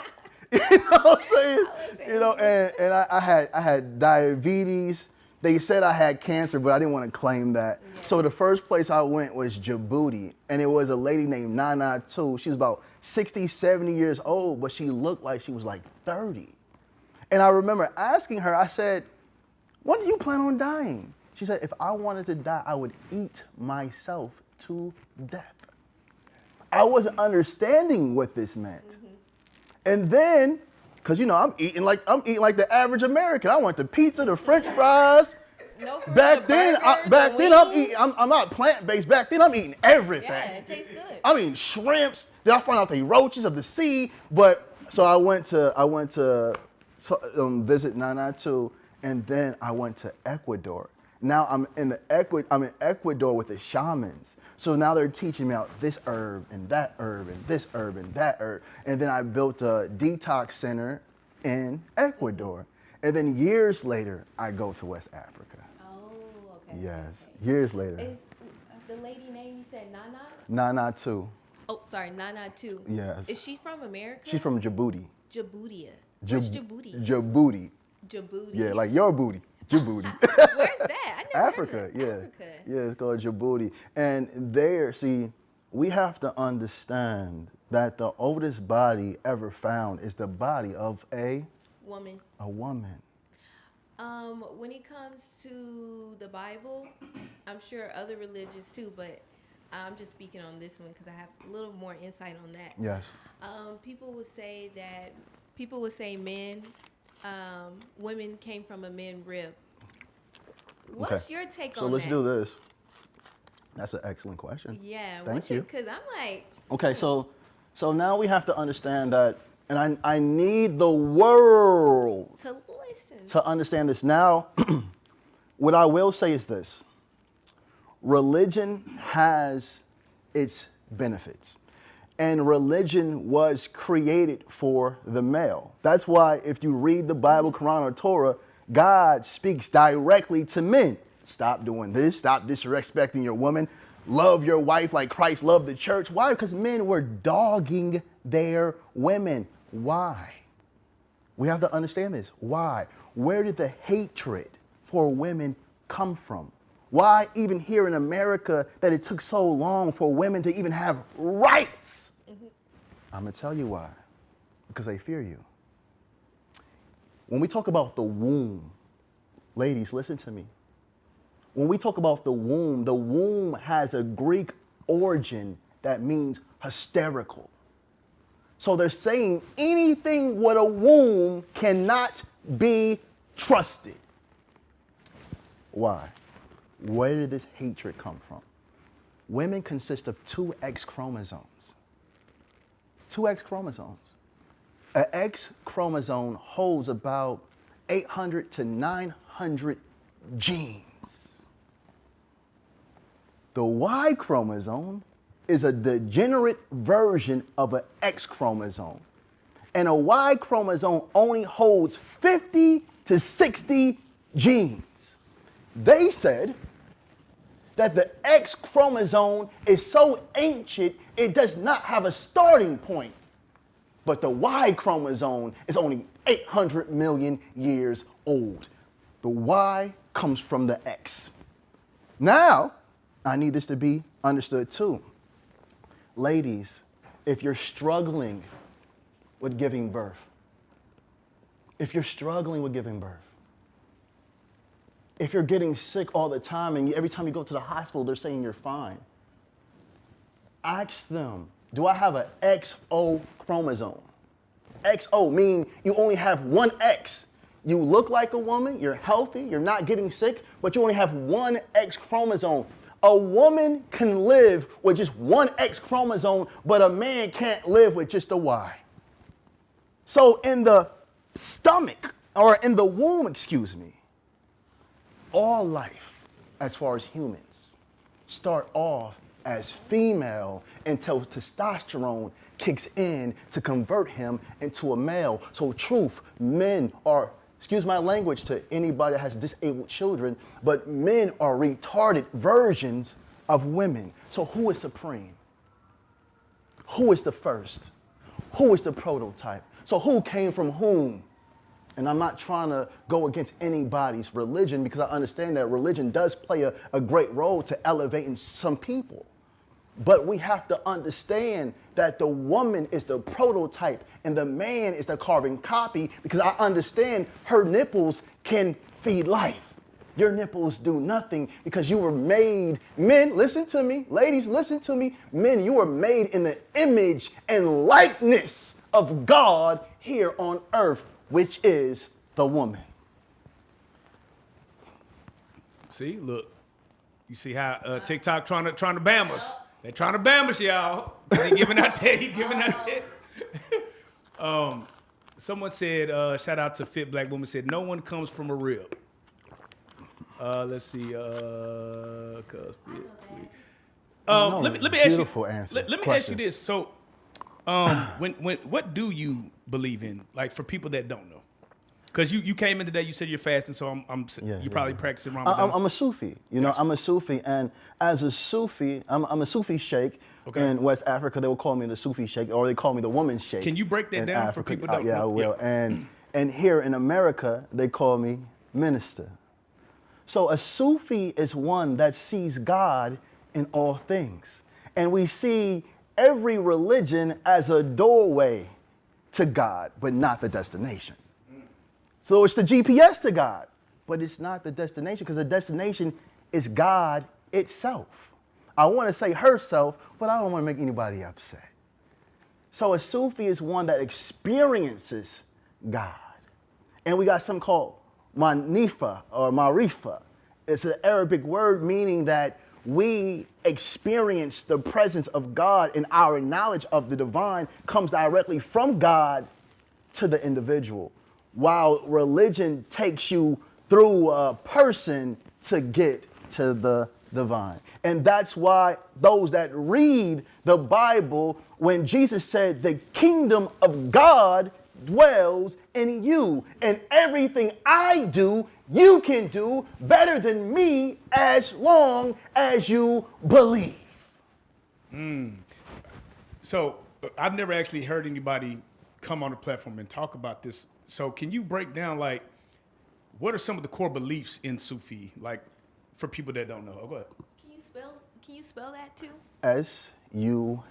You know what I'm saying? You know, and I had diabetes. They said I had cancer, but I didn't want to claim that. Yeah. So the first place I went was Djibouti, and it was a lady named Nana too. She was about 60, 70 years old, but she looked like she was like 30. And I remember asking her, I said, when do you plan on dying? She said, if I wanted to die, I would eat myself to death. I wasn't understanding what this meant. And then, cause you know, I'm eating like the average American. I want the pizza, the French fries. Back then I'm not plant-based. Back then I'm eating everything. Yeah, it tastes good. I'm eating shrimps. Then I found out they roaches of the sea. But so I went to visit Nana too, and then I went to Ecuador. Now I'm in Ecuador with the shamans. So now they're teaching me about this herb and that herb and this herb and that herb. And then I built a detox center in Ecuador. And then years later, I go to West Africa. Oh, okay. Yes, okay. years later. Is the lady name you said Nana? Nana too. Oh, sorry, Nana too. Yes. Is she from America? She's from Djibouti. Djibouti. Where's Djibouti? Djibouti. Djibouti. Yeah, like your booty. Djibouti. Where's that? I never Africa, heard of yeah. Africa. Yeah, it's called Djibouti. And there, see, we have to understand that the oldest body ever found is the body of a woman. A woman. When it comes to the Bible, I'm sure other religions too, but I'm just speaking on this one because I have a little more insight on that. Yes. People would say women came from a men's rib. What's your take on that? So let's do this. That's an excellent question. Yeah. Thank you. Because I'm like. Okay, so now we have to understand that, and I need the world to listen to understand this. Now, what I will say is this: religion has its benefits. And religion was created for the male. That's why if you read the Bible, Quran, or Torah, God speaks directly to men. Stop doing this. Stop disrespecting your woman. Love your wife like Christ loved the church. Why? Because men were dogging their women. Why? We have to understand this. Why? Where did the hatred for women come from? Why even here in America that it took so long for women to even have rights? I'm going to tell you why. Because they fear you. When we talk about the womb, ladies, listen to me. When we talk about the womb has a Greek origin that means hysterical. So they're saying anything with a womb cannot be trusted. Why? Where did this hatred come from? Women consist of 2 X chromosomes. 2 X chromosomes. An X chromosome holds about 800 to 900 genes. The Y chromosome is a degenerate version of an X chromosome. And a Y chromosome only holds 50 to 60 genes. They said that the X chromosome is so ancient, it does not have a starting point. But the Y chromosome is only 800 million years old. The Y comes from the X. Now, I need this to be understood too. Ladies, if you're struggling with giving birth, if you're getting sick all the time and every time you go to the hospital, they're saying you're fine, ask them, do I have an XO chromosome? XO meaning you only have one X. You look like a woman, you're healthy, you're not getting sick, but you only have one X chromosome. A woman can live with just one X chromosome, but a man can't live with just a Y. So in the stomach, or in the womb, all life, as far as humans, start off as female until testosterone kicks in to convert him into a male. So truth, men are, excuse my language to anybody that has disabled children, but men are retarded versions of women. So who is supreme? Who is the first? Who is the prototype? So who came from whom? And I'm not trying to go against anybody's religion because I understand that religion does play a great role to elevating some people. But we have to understand that the woman is the prototype and the man is the carbon copy, because I understand her nipples can feed life. Your nipples do nothing because you were made, men, listen to me, ladies, listen to me, men, you were made in the image and likeness of God here on earth, which is the woman. See, look, you see how TikTok trying to bam us. They're trying to bam us, y'all. He giving out that. Someone said, shout out to Fit Black Woman, said, no one comes from a rib. Let's see. Let me ask you. Answer. Let me ask you this. So, what do you believe in? Like for people that don't know, because you came in today, you said you're fasting, so you're probably practicing Ramadan. I'm a Sufi. I'm a Sufi, and as a Sufi, I'm a Sufi sheikh. Okay. In West Africa, they will call me the Sufi sheikh, or they call me the woman sheikh. Can you break that down Africa, for people that don't know? Yeah, I will. Yeah. And here in America, they call me minister. So a Sufi is one that sees God in all things. And we see every religion as a doorway to God, but not the destination. So it's the GPS to God, but it's not the destination, because the destination is God itself. I want to say herself, but I don't want to make anybody upset. So a Sufi is one that experiences God. And we got something called manifa or marifa. It's an Arabic word meaning that we experience the presence of God, and our knowledge of the divine comes directly from God to the individual, while religion takes you through a person to get to the divine. And that's why those that read the Bible, when Jesus said the kingdom of God dwells in you, and everything I do, you can do better than me as long as you believe. So I've never actually heard anybody come on the platform and talk about this So can you break down, like, what are some of the core beliefs in Sufi, like, for people that don't know? Oh, go ahead. Can you spell that too? SUFI.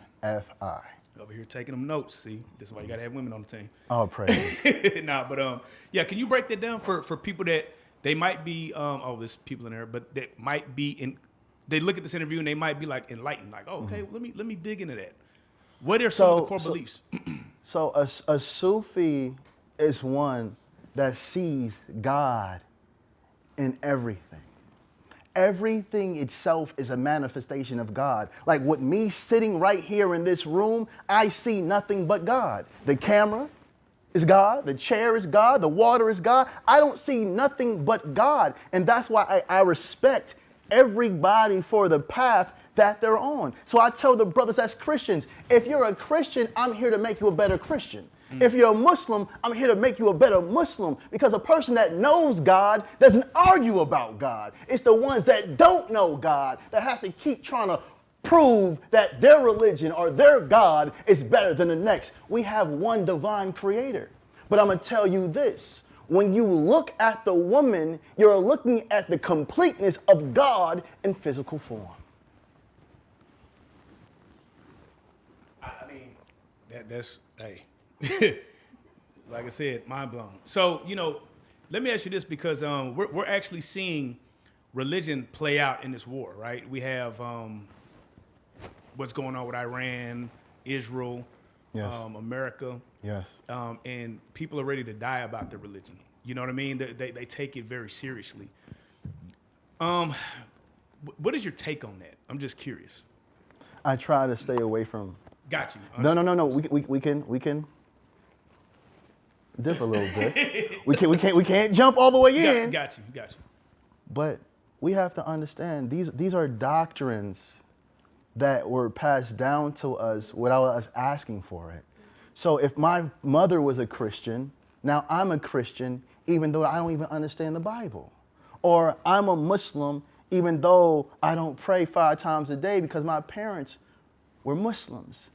Over here taking them notes. See, this is why you gotta have women on the team. Oh, praise. Nah, but yeah, can you break that down for people that they might be there's people in there, but that might be in. They look at this interview and they might be like enlightened, like, oh, okay, let me dig into that. What are some of the core beliefs? So a Sufi is one that sees God in everything. Everything itself is a manifestation of God. Like with me sitting right here in this room, I see nothing but God. The camera is God, the chair is God, the water is God. I don't see nothing but God. And that's why I respect everybody for the path that they're on. So I tell the brothers as Christians, if you're a Christian, I'm here to make you a better Christian. If you're a Muslim, I'm here to make you a better Muslim, because a person that knows God doesn't argue about God. It's the ones that don't know God that have to keep trying to prove that their religion or their God is better than the next. We have one divine creator. But I'm going to tell you this. When you look at the woman, you're looking at the completeness of God in physical form. I mean, that's, hey. Like I said, mind blown. So, let me ask you this, because we're actually seeing religion play out in this war, right? We have what's going on with Iran, Israel, Yes. America. Yes. And people are ready to die about their religion. You know what I mean? They take it very seriously. What is your take on that? I'm just curious. I try to stay away from. Got you. No. We can dip a little bit. we can't jump all the way in. Got you. But we have to understand these are doctrines that were passed down to us without us asking for it. So if my mother was a Christian, now I'm a Christian even though I don't even understand the Bible. Or I'm a Muslim even though I don't pray 5 times a day because my parents were Muslims.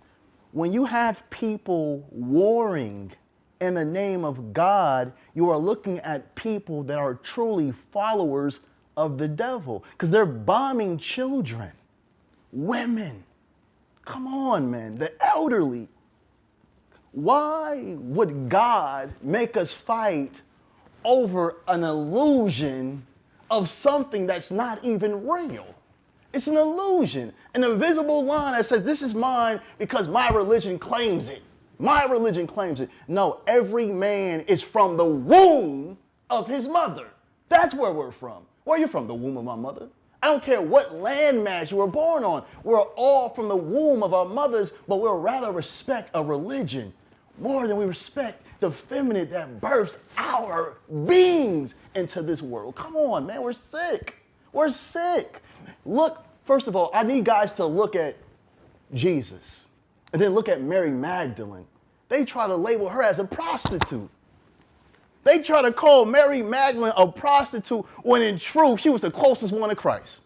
When you have people warring in the name of God, you are looking at people that are truly followers of the devil, because they're bombing children, women. Come on, man, the elderly. Why would God make us fight over an illusion of something that's not even real? It's an illusion, an invisible line that says this is mine because my religion claims it. My religion claims it. No, every man is from the womb of his mother. That's where we're from. Where are you from? The womb of my mother? I don't care what landmass you were born on. We're all from the womb of our mothers, but we'll rather respect a religion more than we respect the feminine that births our beings into this world. Come on, man, we're sick. We're sick. Look, first of all, I need guys to look at Jesus and then look at Mary Magdalene. They try to label her as a prostitute. They try to call Mary Magdalene a prostitute when in truth she was the closest one to Christ,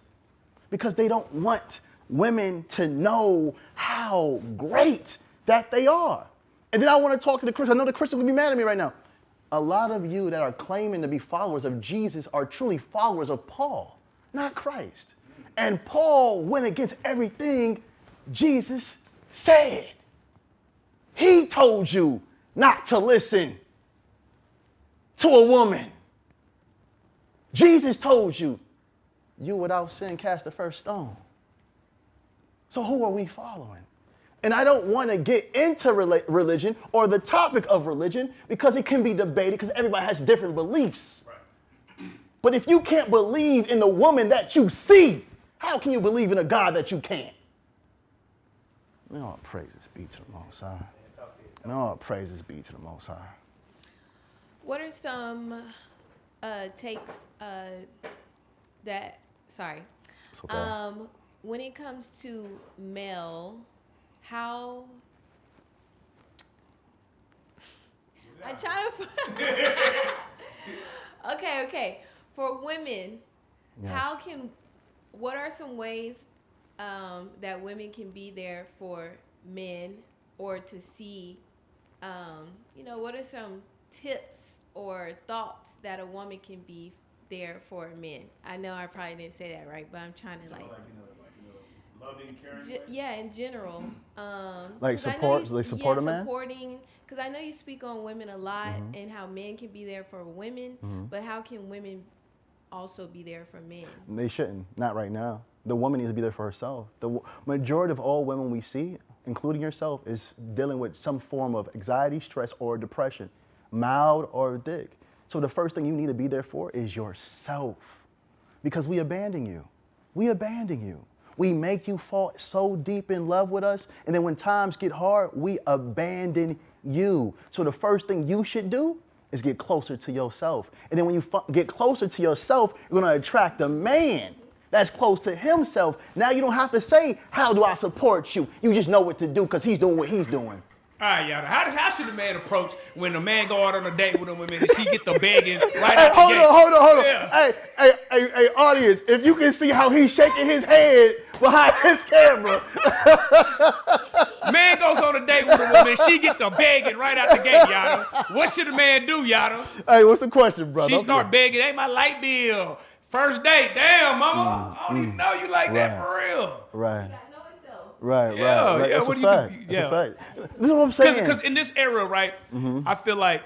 because they don't want women to know how great that they are. And then I want to talk to the Christians. I know the Christians will be mad at me right now. A lot of you that are claiming to be followers of Jesus are truly followers of Paul, not Christ. And Paul went against everything Jesus said. He told you not to listen to a woman. Jesus told you, you without sin cast the first stone. So who are we following? And I don't want to get into religion or the topic of religion because it can be debated because everybody has different beliefs. Right. But if you can't believe in the woman that you see, how can you believe in a God that you can't? May all praises be to the Most High. May all praises be to the Most High. What are some takes that, sorry, Okay. When it comes to male, how, I try to, okay. For women, Yes. what are some ways that women can be there for men, or to see, what are some tips or thoughts that a woman can be there for a man? I know I probably didn't say that right, but I'm trying to loving, caring. Yeah, in general. Like 'cause I know support, you- like support a man. supporting. Because I know you speak on women a lot and how men can be there for women, but how can women also be there for men? They shouldn't. Not right now. The woman needs to be there for herself. The majority of all women we see, including yourself, is dealing with some form of anxiety, stress, or depression, mild or big. So the first thing you need to be there for is yourself, because we abandon you. We abandon you. We make you fall so deep in love with us, and then when times get hard, we abandon you. So the first thing you should do is get closer to yourself. And then when you get closer to yourself, you're gonna attract a man that's close to himself. Now you don't have to say, how do I support you? You just know what to do because he's doing what he's doing. All right, y'all. How should a man approach when a man go out on a date with a woman and she get the begging right out the gate? Hold on. Yeah. Hey, audience, if you can see how he's shaking his head behind his camera. Man goes on a date with a woman and she get the begging right out the gate, Yada. What should a man do, Yada? Hey, what's the question, brother? She start begging, hey, my light bill. First date, damn, mama. I don't even know you like that for real. Right. Yeah, That's what a do fact. you do? That's Yeah. a fact. This is what I'm saying. Because in this era, right, I feel like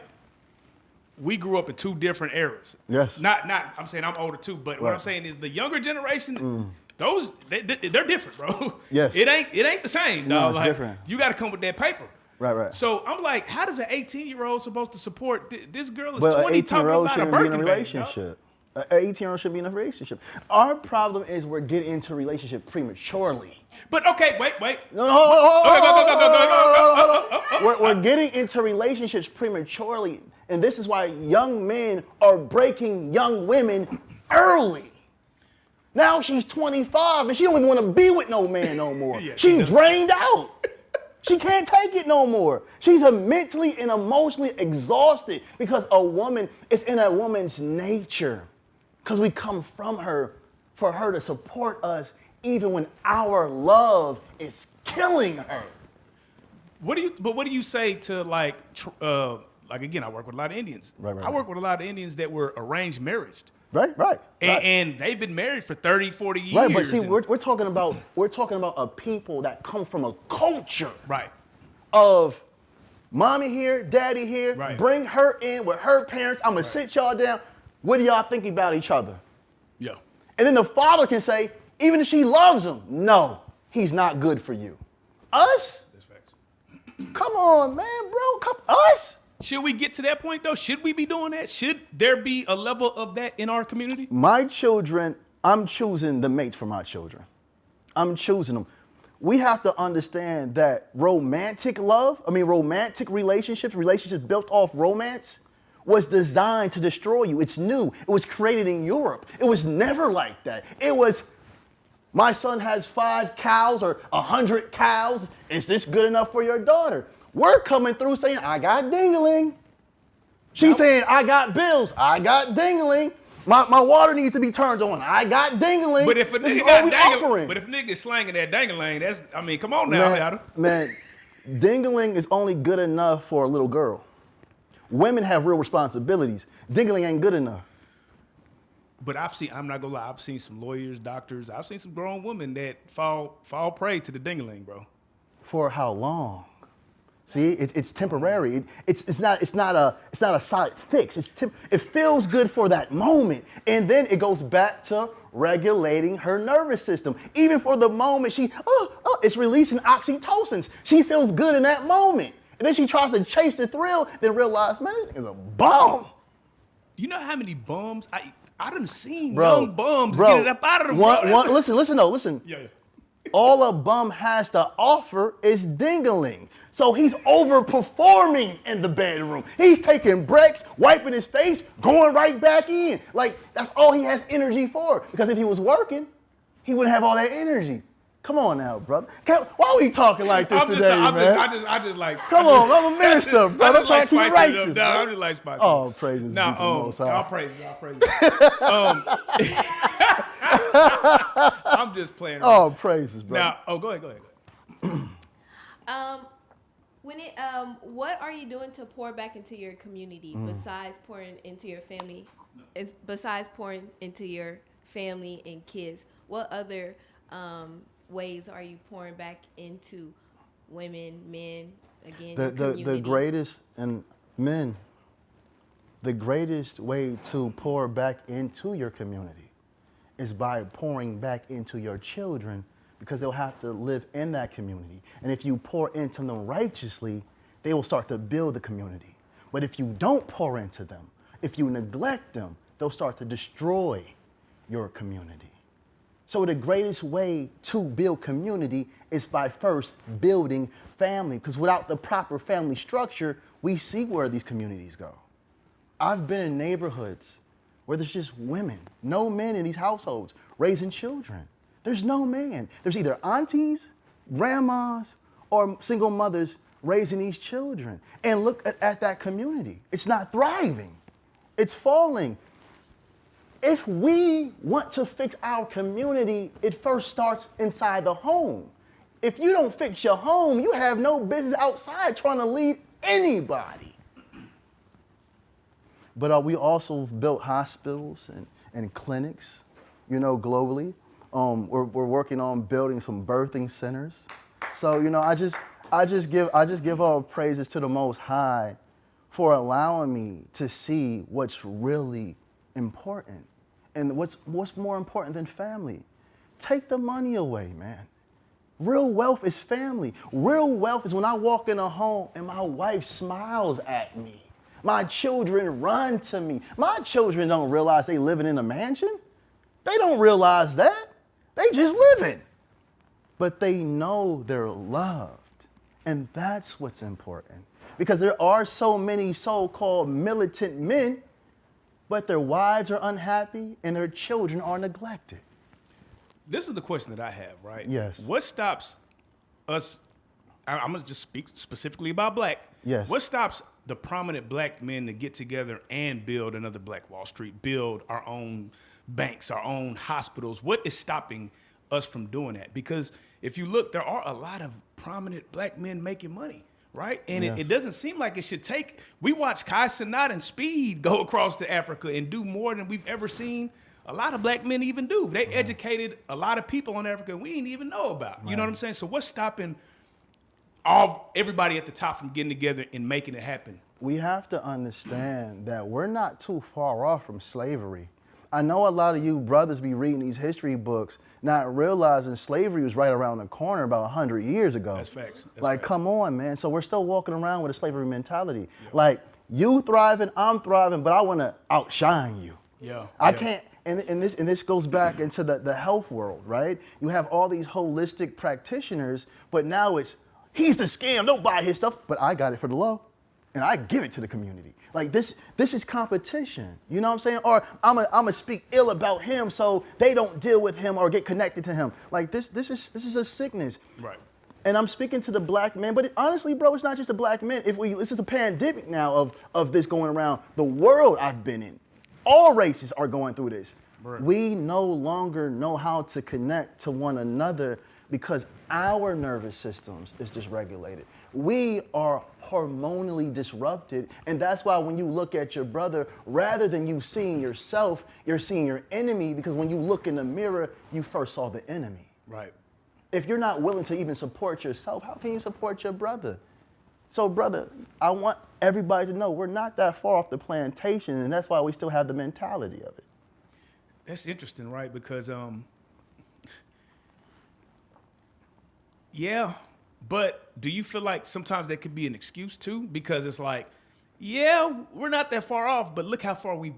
we grew up in two different eras. Yes. Not. I'm saying I'm older too, but what I'm saying is the younger generation, those they're different, bro. Yes. It ain't the same, No, dog. it's Like, different. you got to come with that paper. Right. So I'm like, how does an 18-year-old supposed to support this girl is But 20 an talking 18-year-old about a shouldn't be in a Birkin bag, relationship. An 18-year-old should be in a relationship. Our problem is we're getting into a relationship prematurely. But okay, wait. No, Go. We're getting into relationships prematurely, and this is why young men are breaking young women early. Now she's 25 and she don't even want to be with no man no more. Yeah, She's drained out. She can't take it no more. She's mentally and emotionally exhausted because a woman, it's in a woman's nature. Because we come from her for her to support us even when our love is killing her. What do you say to like again, I work with a lot of Indians. Right. I work with a lot of Indians that were arranged marriage. Right. And they've been married for 30, 40 years. Right, but see, we're talking about a people that come from a culture right. of mommy here, daddy here, Right. bring her in with her parents, I'm gonna sit y'all down. What do y'all think about each other? Yeah. And then the father can say, even if she loves him, no, he's not good for you. Us? That's facts. Come on, man, bro, us? Should we get to that point though? Should we be doing that? Should there be a level of that in our community? My children, I'm choosing the mates for my children. I'm choosing them. We have to understand that romantic relationships built off romance was designed to destroy you. It's new. It was created in Europe. It was never like that. It was, my son has 5 cows or 100 cows. Is this good enough for your daughter? We're coming through saying, I got ding-a-ling. She's saying, I got bills. I got ding-a-ling. My water needs to be turned on. I got ding-a-ling. But if a this nigga is all got we offering. but if nigga is slanging that dang-a-lang, that's, I mean, come on now, Adam. Man, ding-a-ling is only good enough for a little girl. Women have real responsibilities. Ding-a-ling ain't good enough. But I'm not gonna lie, I've seen some lawyers, doctors, I've seen some grown women that fall prey to the ding-a-ling, bro. For how long? See, it's temporary. It's not a side fix. It feels good for that moment, and then it goes back to regulating her nervous system. Even for the moment, it's releasing oxytocins. She feels good in that moment, and then she tries to chase the thrill, then realize, man, this is a bum. You know how many bums I done seen young bums get it up out of the water. Listen. Yeah. All a bum has to offer is ding-a-ling. So he's overperforming in the bedroom. He's taking breaks, wiping his face, going right back in. Like, that's all he has energy for. Because if he was working, he wouldn't have all that energy. Come on now, brother. Why are we talking like this today, man? I just like. Come on, I'm a minister, brother. I'm just like trying to keep it spicing it up. righteous. No, I'm just like spicing it Oh, up. praises be to the No, Most High. I'll praise you. I'm just playing around. Oh, praises, brother. Now, go ahead. What are you doing to pour back into your community besides pouring into your family? Besides pouring into your family and kids, what other ways are you pouring back into women, men, again, your community? The greatest, and men, the greatest way to pour back into your community is by pouring back into your children, because they'll have to live in that community. And if you pour into them righteously, they will start to build the community. But if you don't pour into them, if you neglect them, they'll start to destroy your community. So the greatest way to build community is by first building family, because without the proper family structure, we see where these communities go. I've been in neighborhoods where there's just women, no men in these households raising children. There's no man. There's either aunties, grandmas, or single mothers raising these children. And look at that community. It's not thriving. It's falling. If we want to fix our community, it first starts inside the home. If you don't fix your home, you have no business outside trying to lead anybody. But we also built hospitals and clinics, globally. We're working on building some birthing centers. So, I just give all praises to the Most High for allowing me to see what's really important. And what's more important than family? Take the money away, man. Real wealth is family. Real wealth is when I walk in a home and my wife smiles at me. My children run to me. My children don't realize they living in a mansion. They don't realize that. They just living. But they know they're loved. And that's what's important. Because there are so many so-called militant men, but their wives are unhappy and their children are neglected. This is the question that I have, right? Yes. What stops us, I'm going to just speak specifically about black. Yes. What stops the prominent black men to get together and build another Black Wall Street, build our own banks, our own hospitals? What is stopping us from doing that? Because if you look, there are a lot of prominent black men making money, right? And yes. it doesn't seem like it should take. We watch Kai Cenat and Speed go across to Africa and do more than we've ever seen a lot of black men even do. They educated a lot of people in Africa we didn't even know about. You know what I'm saying? So what's stopping everybody at the top from getting together and making it happen? We have to understand that we're not too far off from slavery. I know a lot of you brothers be reading these history books, not realizing slavery was right around the corner about 100 years ago. That's facts. Come on, man. So we're still walking around with a slavery mentality. Yeah. Like, you thriving, I'm thriving, but I want to outshine you. Yeah. I can't. And this goes back into the health world, right? You have all these holistic practitioners, but now it's, he's the scam, don't buy his stuff, but I got it for the low, and I give it to the community. Like this is competition, you know what I'm saying? Or I'm gonna speak ill about him so they don't deal with him or get connected to him. Like this is a sickness. Right. And I'm speaking to the black man, but honestly, bro, it's not just the black men. This is a pandemic now of this going around the world I've been in. All races are going through this. Right. We no longer know how to connect to one another because our nervous systems is dysregulated. We are hormonally disrupted, and that's why when you look at your brother, rather than you seeing yourself, you're seeing your enemy, because when you look in the mirror, you first saw the enemy. Right. If you're not willing to even support yourself, how can you support your brother? So, brother, I want everybody to know we're not that far off the plantation, and that's why we still have the mentality of it. That's interesting, right? Because, yeah, but do you feel like sometimes that could be an excuse too? Because it's like, yeah, we're not that far off, but look how far we've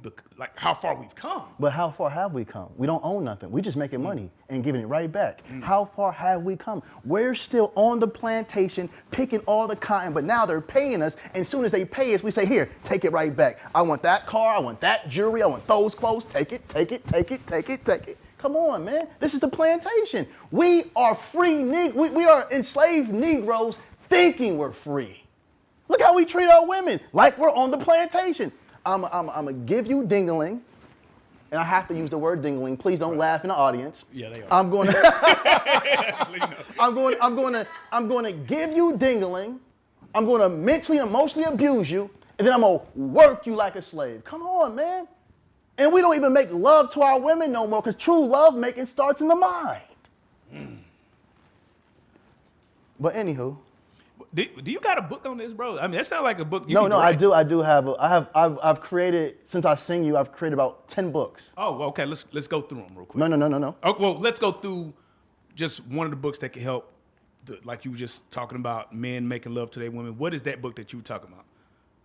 come. But how far have we come? We don't own nothing. We just making money and giving it right back. How far have we come? We're still on the plantation picking all the cotton, but now they're paying us. And as soon as they pay us, we say, here, take it right back. I want that car. I want that jewelry. I want those clothes. Take it, take it, take it, take it, take it. Come on, man. This is the plantation. We are free. We are enslaved Negroes thinking we're free. Look how we treat our women, like we're on the plantation. I'm gonna give you dingling, and I have to use the word dingling. Please don't laugh in the audience. Yeah, they are. I'm going to give you dingling, I'm going to mentally and emotionally abuse you, and then I'm going to work you like a slave. Come on, man. And we don't even make love to our women no more, because true love making starts in the mind. But anywho. Do you got a book on this, bro? I mean, that sounds like a book. I do have. I've created, since I sing you, I've created about 10 books. Oh, okay. Let's go through them real quick. No. Oh, well, let's go through just one of the books that can help, like you were just talking about, men making love to their women. What is that book that you were talking about?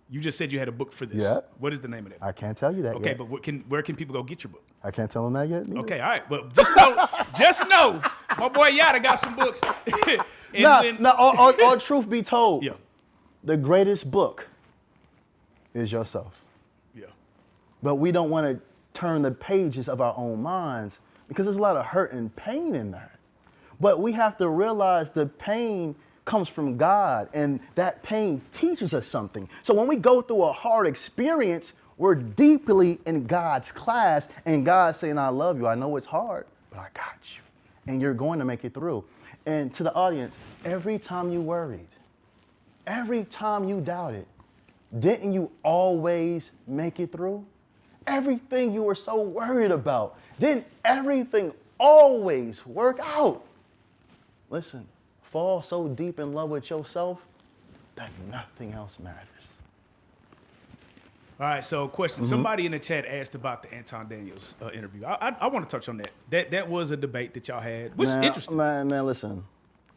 You just said you had a book for this. Yeah. What is the name of that book? I can't tell you that Okay, yet. but where can people go get your book? I can't tell them that yet. Neither. Okay, all right. Well, just know, my boy Yada got some books. All truth be told, yeah, the greatest book is yourself. yeah. But we don't want to turn the pages of our own minds, because there's a lot of hurt and pain in that. But we have to realize the pain comes from God, and that pain teaches us something. So when we go through a hard experience, we're deeply in God's class, and God's saying, I love you. I know it's hard, but I got you. And you're going to make it through. And to the audience, every time you worried, every time you doubted, didn't you always make it through? Everything you were so worried about, didn't everything always work out? Listen, fall so deep in love with yourself that nothing else matters. All right, so question. Somebody in the chat asked about the Anton Daniels interview. I want to touch on that. That was a debate that y'all had, which is interesting. Man, listen,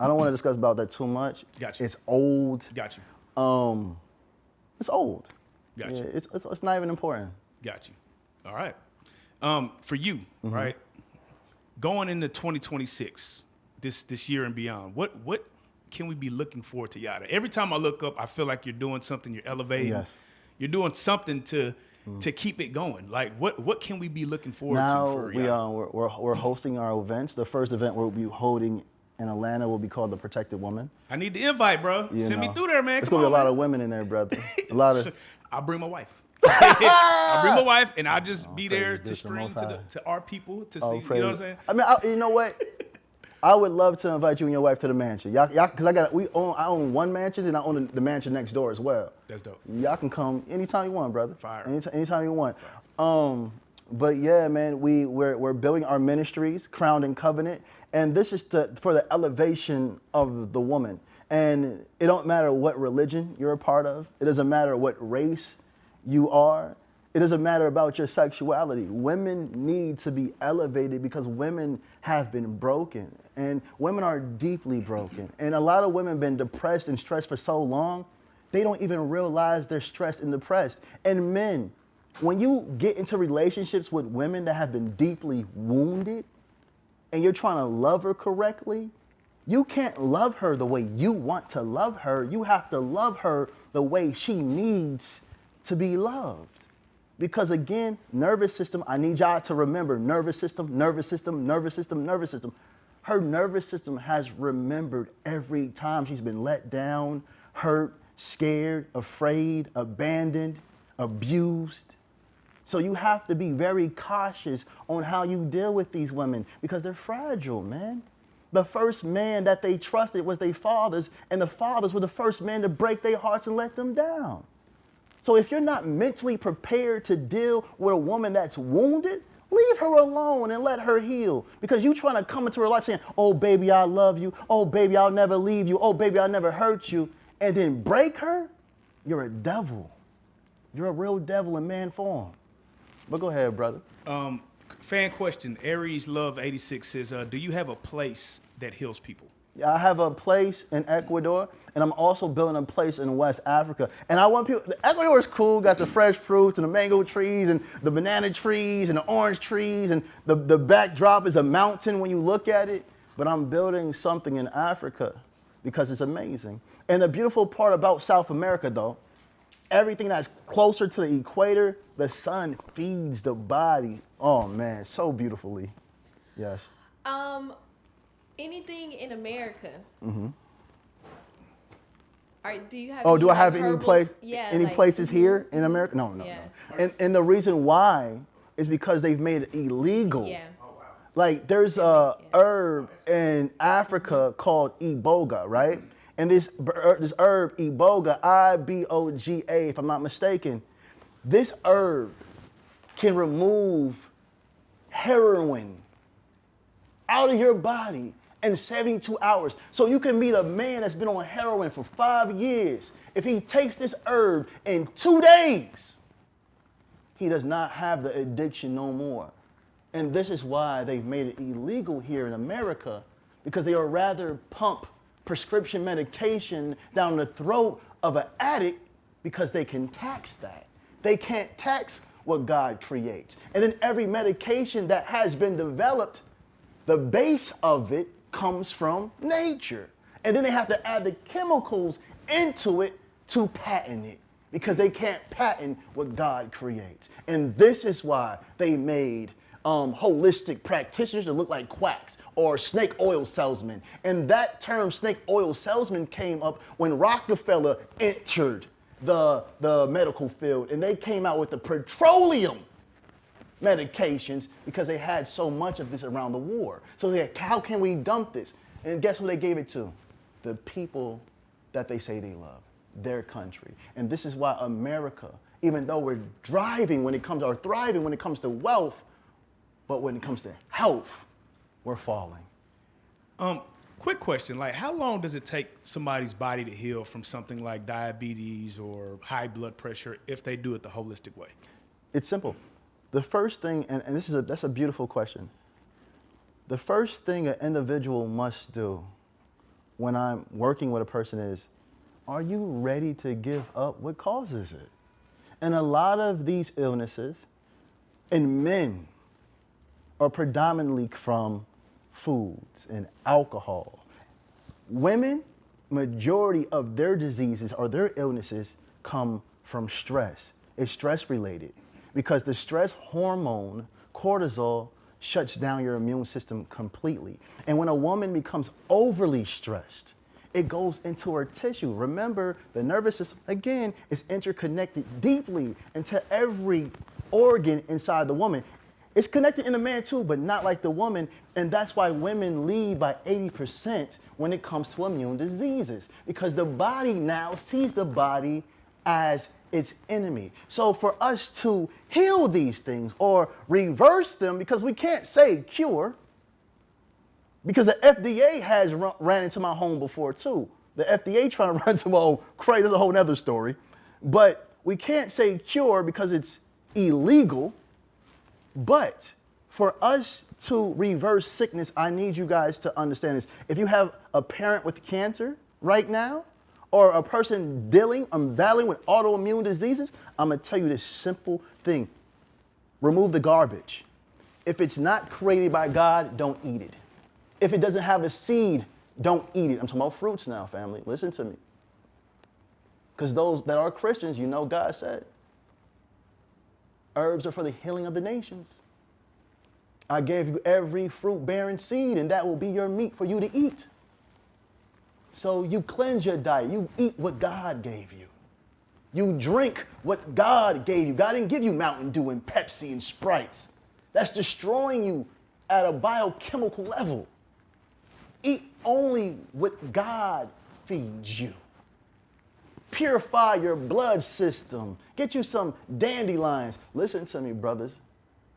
I don't want to discuss about that too much. Gotcha. It's old. Got you. It's old. Got you. Yeah, it's not even important. Got you. All right. For you, right, going into 2026, this year and beyond, what can we be looking forward to, Yada? Every time I look up, I feel like you're doing something, you're elevating. Yes. You're doing something to keep it going. Like, what can we be looking forward to for Yada? Now we're hosting our events. The first event we'll be holding in Atlanta will be called The Protected Woman. I need the invite, bro. Send me through there, man. There's going to be a lot of women in there, brother. A lot of. I'll bring my wife. I'll bring my wife, and I'll just be there to stream to our people to see. You know what I'm saying? I mean, you know what? I would love to invite you and your wife to the mansion. Y'all, because I own one mansion, and I own the mansion next door as well. That's dope. Y'all can come anytime you want, brother. Fire. Anytime you want. But yeah, man, we're building our ministries, Crowned in Covenant, and this is for the elevation of the woman. And it don't matter what religion you're a part of. It doesn't matter what race you are. It doesn't matter about your sexuality. Women need to be elevated because women have been broken, and women are deeply broken. And a lot of women have been depressed and stressed for so long, they don't even realize they're stressed and depressed. And men, when you get into relationships with women that have been deeply wounded and you're trying to love her correctly, you can't love her the way you want to love her. You have to love her the way she needs to be loved. Because again, nervous system, I need y'all to remember, nervous system, nervous system, nervous system, nervous system. Her nervous system has remembered every time she's been let down, hurt, scared, afraid, abandoned, abused. So you have to be very cautious on how you deal with these women because they're fragile, man. The first man that they trusted was their fathers, and the fathers were the first men to break their hearts and let them down. So if you're not mentally prepared to deal with a woman that's wounded, leave her alone and let her heal. Because you trying to come into her life saying, oh, baby, I love you. Oh, baby, I'll never leave you. Oh, baby, I'll never hurt you. And then break her, you're a devil. You're a real devil in man form. But go ahead, brother. Fan question, Aries Love 86 says, do you have a place that heals people? Yeah, I have a place in Ecuador, and I'm also building a place in West Africa. And I want people, Ecuador is cool, got the fresh fruits and the mango trees and the banana trees and the orange trees, and the backdrop is a mountain when you look at it. But I'm building something in Africa because it's amazing. And the beautiful part about South America, though, everything that's closer to the equator, the sun feeds the body. Oh, man, so beautifully. Yes. Anything in America? Mm-hmm. Do you have? Oh, do I have herbals? any place? Yeah, any places here in America? No. And the reason why is because they've made it illegal. Yeah. Like there's a herb in Africa called iboga, right? And this herb, iboga, I-B-O-G-A, if I'm not mistaken, this herb can remove heroin out of your body in 72 hours. So you can meet a man that's been on heroin for 5 years. If he takes this herb in 2 days, he does not have the addiction no more. And this is why they've made it illegal here in America, because they would rather pump prescription medication down the throat of an addict because they can tax that. They can't tax what God creates. And then every medication that has been developed, the base of it comes from nature. And then they have to add the chemicals into it to patent it, because they can't patent what God creates. And this is why they made holistic practitioners that look like quacks or snake oil salesmen. And that term snake oil salesman came up when Rockefeller entered the medical field, and they came out with the petroleum medications because they had so much of this around the war. So they said, how can we dump this? And guess who they gave it to? The people that they say they love, their country. And this is why America, even though we're thriving when it comes to wealth, but when it comes to health, we're falling. Quick question, like how long does it take somebody's body to heal from something like diabetes or high blood pressure if they do it the holistic way? It's simple. The first thing, and that's a beautiful question. The first thing an individual must do when I'm working with a person is, are you ready to give up what causes it? And a lot of these illnesses in men are predominantly from foods and alcohol. Women, majority of their diseases or their illnesses come from stress. It's stress related because the stress hormone, cortisol, shuts down your immune system completely. And when a woman becomes overly stressed, it goes into her tissue. Remember, the nervous system, again, is interconnected deeply into every organ inside the woman. It's connected in the man too, but not like the woman. And that's why women lead by 80% when it comes to immune diseases, because the body now sees the body as its enemy. So for us to heal these things or reverse them, because we can't say cure, because the FDA has ran into my home before too. The FDA trying to run into my home, crazy, that's a whole nother story. But we can't say cure because it's illegal. But for us to reverse sickness, I need you guys to understand this. If you have a parent with cancer right now, or a person battling with autoimmune diseases, I'm gonna tell you this simple thing. Remove the garbage. If it's not created by God, don't eat it. If it doesn't have a seed, don't eat it. I'm talking about fruits now, family. Listen to me. Because those that are Christians, you know God said, herbs are for the healing of the nations. I gave you every fruit-bearing seed, and that will be your meat for you to eat. So you cleanse your diet. You eat what God gave you. You drink what God gave you. God didn't give you Mountain Dew and Pepsi and Sprites. That's destroying you at a biochemical level. Eat only what God feeds you. Purify your blood system. Get you some dandelions. Listen to me, brothers.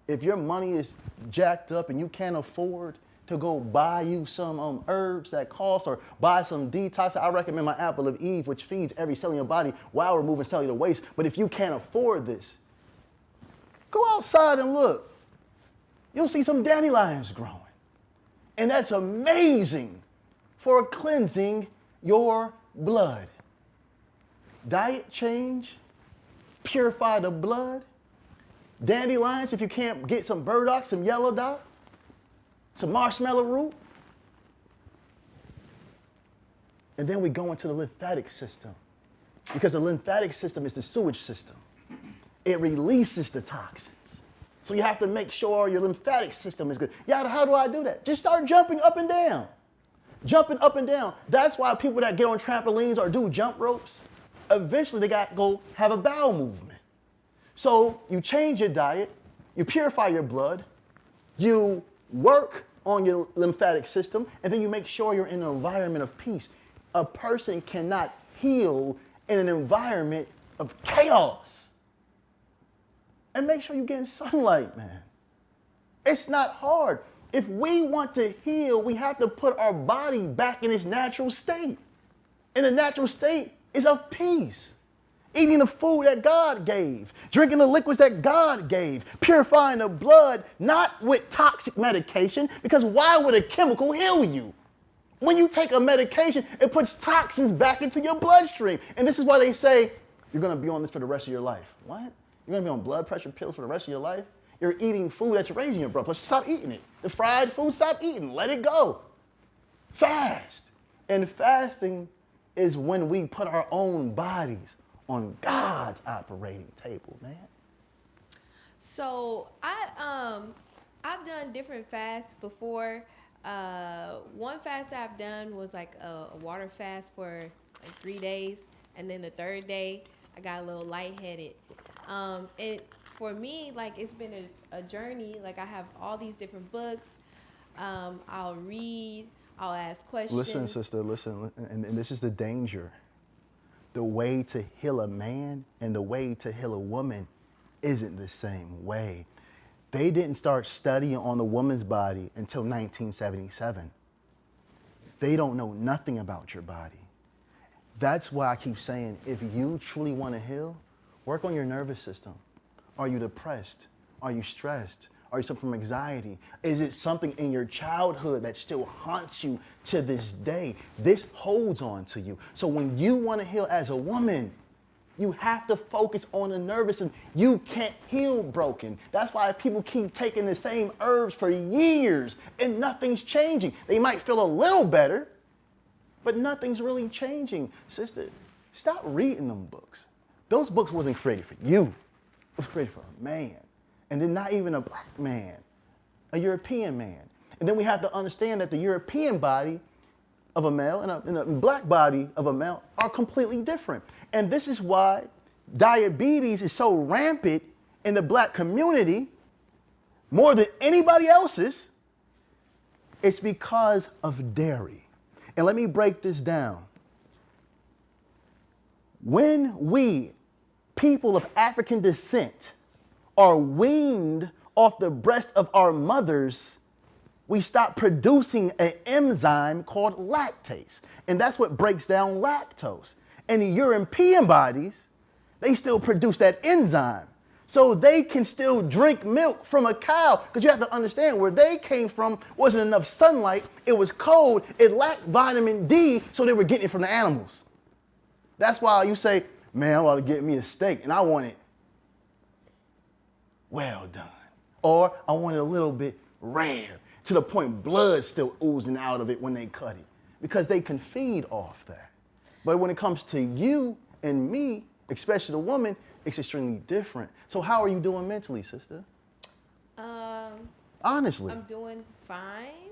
If your money is jacked up and you can't afford to go buy you some herbs that cost, or buy some detox, I recommend my apple of Eve, which feeds every cell in your body while removing cellular waste. But if you can't afford this, go outside and look. You'll see some dandelions growing. And that's amazing for cleansing your blood. Diet change, purify the blood. Dandelions, if you can't get some burdock, some yellow dot, some marshmallow root. And then we go into the lymphatic system, because the lymphatic system is the sewage system. It releases the toxins. So you have to make sure your lymphatic system is good. Yeah, how do I do that? Just start jumping up and down. Jumping up and down. That's why people that get on trampolines or do jump ropes, eventually they got to go have a bowel movement. So you change your diet, you purify your blood, you work on your lymphatic system, and then you make sure you're in an environment of peace. A person cannot heal in an environment of chaos. And make sure you're getting sunlight, man. It's not hard. If we want to heal, we have to put our body back in its natural state. And the natural state is of peace. Eating the food that God gave, drinking the liquids that God gave, purifying the blood, not with toxic medication, because why would a chemical heal you? When you take a medication, it puts toxins back into your bloodstream. And this is why they say, you're gonna be on this for the rest of your life. What? You're gonna be on blood pressure pills for the rest of your life? You're eating food that's raising your blood pressure. Stop eating it. The fried food, stop eating. Let it go. Fast. And fasting is when we put our own bodies on God's operating table, man. So I've done different fasts before. One fast that I've done was like a water fast for like 3 days, and then the third day I got a little lightheaded. For me, like, it's been a journey. Like, I have all these different books. I'll read. I'll ask questions. Listen, sister, listen. And this is the danger. The way to heal a man and the way to heal a woman isn't the same way. They didn't start studying on the woman's body until 1977. They don't know nothing about your body. That's why I keep saying, if you truly want to heal, work on your nervous system. Are you depressed? Are you stressed? Are you suffering from anxiety? Is it something in your childhood that still haunts you to this day? This holds on to you. So when you want to heal as a woman, you have to focus on the nervous system. You can't heal broken. That's why people keep taking the same herbs for years and nothing's changing. They might feel a little better, but nothing's really changing. Sister, stop reading them books. Those books wasn't created for you. It was created for a man. And then not even a black man, a European man. And then we have to understand that the European body of a male and a black body of a male are completely different. And this is why diabetes is so rampant in the black community more than anybody else's. It's because of dairy. And let me break this down. When we, people of African descent, are weaned off the breast of our mothers, we stop producing an enzyme called lactase. And that's what breaks down lactose. And the European bodies, they still produce that enzyme. So they can still drink milk from a cow, because you have to understand where they came from wasn't enough sunlight, it was cold, it lacked vitamin D, so they were getting it from the animals. That's why you say, man, I want to get me a steak and I want it well done. Or I want it a little bit rare, to the point blood still oozing out of it when they cut it, because they can feed off that. But when it comes to you and me, especially the woman, it's extremely different. So how are you doing mentally, sister? Honestly. I'm doing fine.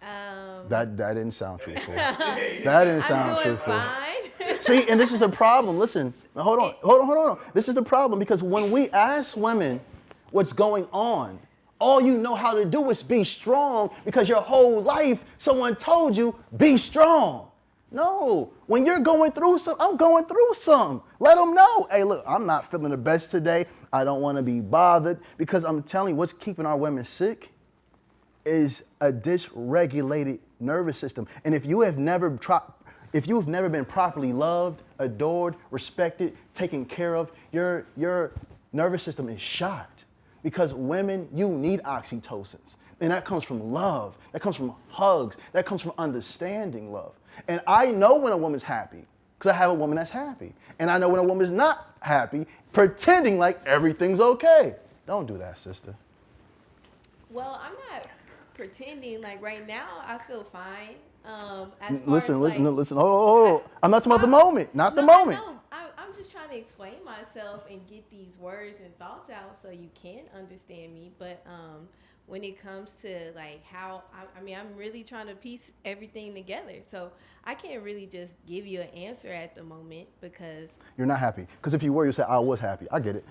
That didn't sound truthful. That didn't sound truthful. I'm doing fine. See, and this is a problem. Listen, hold on. This is the problem, because when we ask women what's going on, all you know how to do is be strong, because your whole life someone told you, be strong. No, when you're going through something, I'm going through something. Let them know, hey, look, I'm not feeling the best today. I don't want to be bothered, because I'm telling you, what's keeping our women sick is a dysregulated nervous system. And if you have never been properly loved, adored, respected, taken care of, your nervous system is shot. Because women, you need oxytocins. And that comes from love. That comes from hugs. That comes from understanding love. And I know when a woman's happy, because I have a woman that's happy. And I know when a woman's not happy, pretending like everything's okay. Don't do that, sister. Well, I'm not pretending. Like, right now, I feel fine. Listen. Hold on. I'm not talking about the moment. Not the moment. I'm just trying to explain myself and get these words and thoughts out so you can understand me. But when it comes to like how, I'm really trying to piece everything together. So I can't really just give you an answer at the moment, because you're not happy. Because if you were, you say, I was happy. I get it.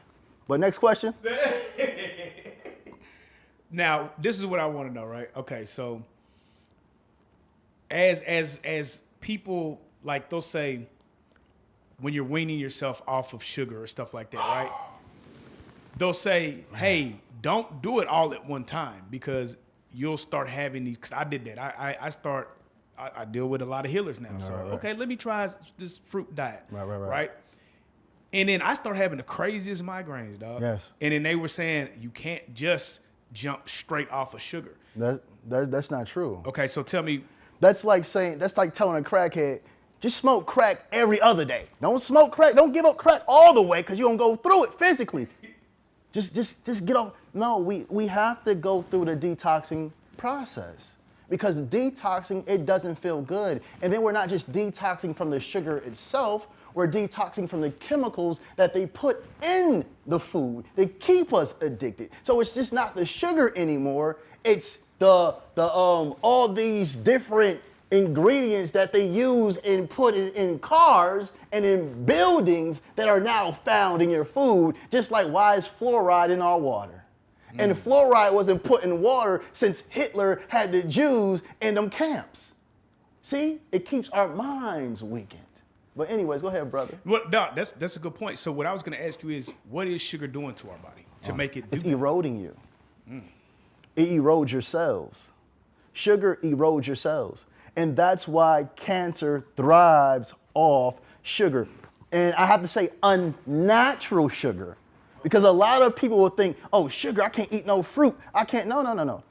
But next question. Now, this is what I want to know, right? Okay, so as people like they'll say when you're weaning yourself off of sugar or stuff like that, right? They'll say, hey, don't do it all at one time because you'll start having these, because I did that. I deal with a lot of healers now. So, okay, let me try this fruit diet. Right? And then I start having the craziest migraines, dog. Yes. And then they were saying, you can't just jump straight off of sugar. That's not true. Okay, so tell me. That's like telling a crackhead, just smoke crack every other day. Don't smoke crack. Don't give up crack all the way because you're going to go through it physically. Just get off. No, we have to go through the detoxing process because detoxing, it doesn't feel good. And then we're not just detoxing from the sugar itself. We're detoxing from the chemicals that they put in the food. They keep us addicted. So it's just not the sugar anymore. It's the all these different ingredients that they use and put in cars and in buildings that are now found in your food, just like why is fluoride in our water? And fluoride wasn't put in water since Hitler had the Jews in them camps. See, it keeps our minds weakened. But anyways, go ahead, brother. Well, Doc, that's a good point. So what I was going to ask you is, what is sugar doing to our body to make it do It's that? eroding you. It erodes your cells. Sugar erodes your cells. And that's why cancer thrives off sugar. And I have to say unnatural sugar. Because a lot of people will think, oh, sugar, I can't eat no fruit. I can't, no.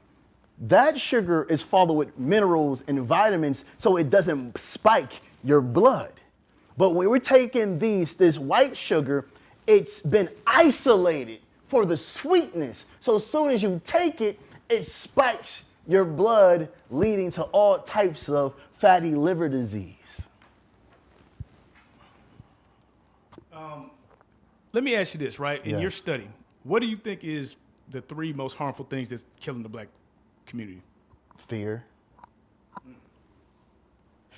That sugar is followed with minerals and vitamins so it doesn't spike your blood. But when we're taking this white sugar, it's been isolated for the sweetness. So as soon as you take it, it spikes your blood, leading to all types of fatty liver disease. Let me ask you this, right? In your study, what do you think is the 3 most harmful things that's killing the black community? Fear.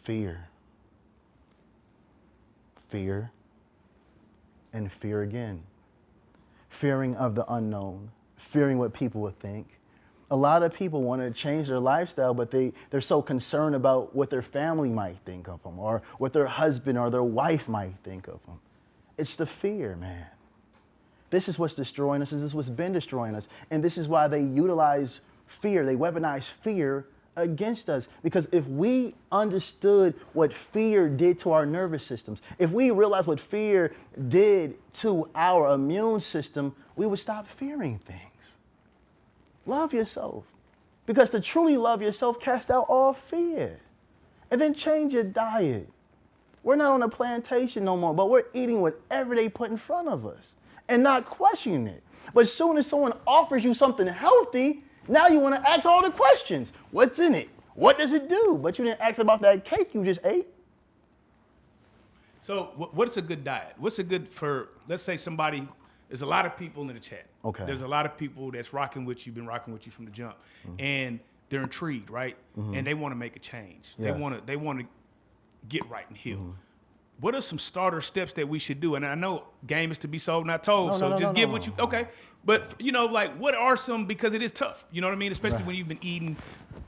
Fear. Fear. And fear again. Fearing of the unknown. Fearing what people would think. A lot of people want to change their lifestyle, but they're so concerned about what their family might think of them or what their husband or their wife might think of them. It's the fear, man. This is what's destroying us. This is what's been destroying us. And this is why they utilize fear. They weaponize fear against us. Because if we understood what fear did to our nervous systems, if we realized what fear did to our immune system, we would stop fearing things. Love yourself. Because to truly love yourself, cast out all fear. And then change your diet. We're not on a plantation no more, but we're eating whatever they put in front of us and not questioning it. But as soon as someone offers you something healthy, now you want to ask all the questions. What's in it? What does it do? But you didn't ask about that cake you just ate. So what's a good diet? What's a good for, let's say somebody, there's a lot of people in the chat. Okay. There's a lot of people that's rocking with you, been rocking with you from the jump. And they're intrigued, right? And they want to make a change. Yes. They want to get right and heal. What are some starter steps that we should do? And I know game is to be sold, not told. Give what you, okay. But, you know, like what are some, because it is tough, you know what I mean? Especially when you've been eating,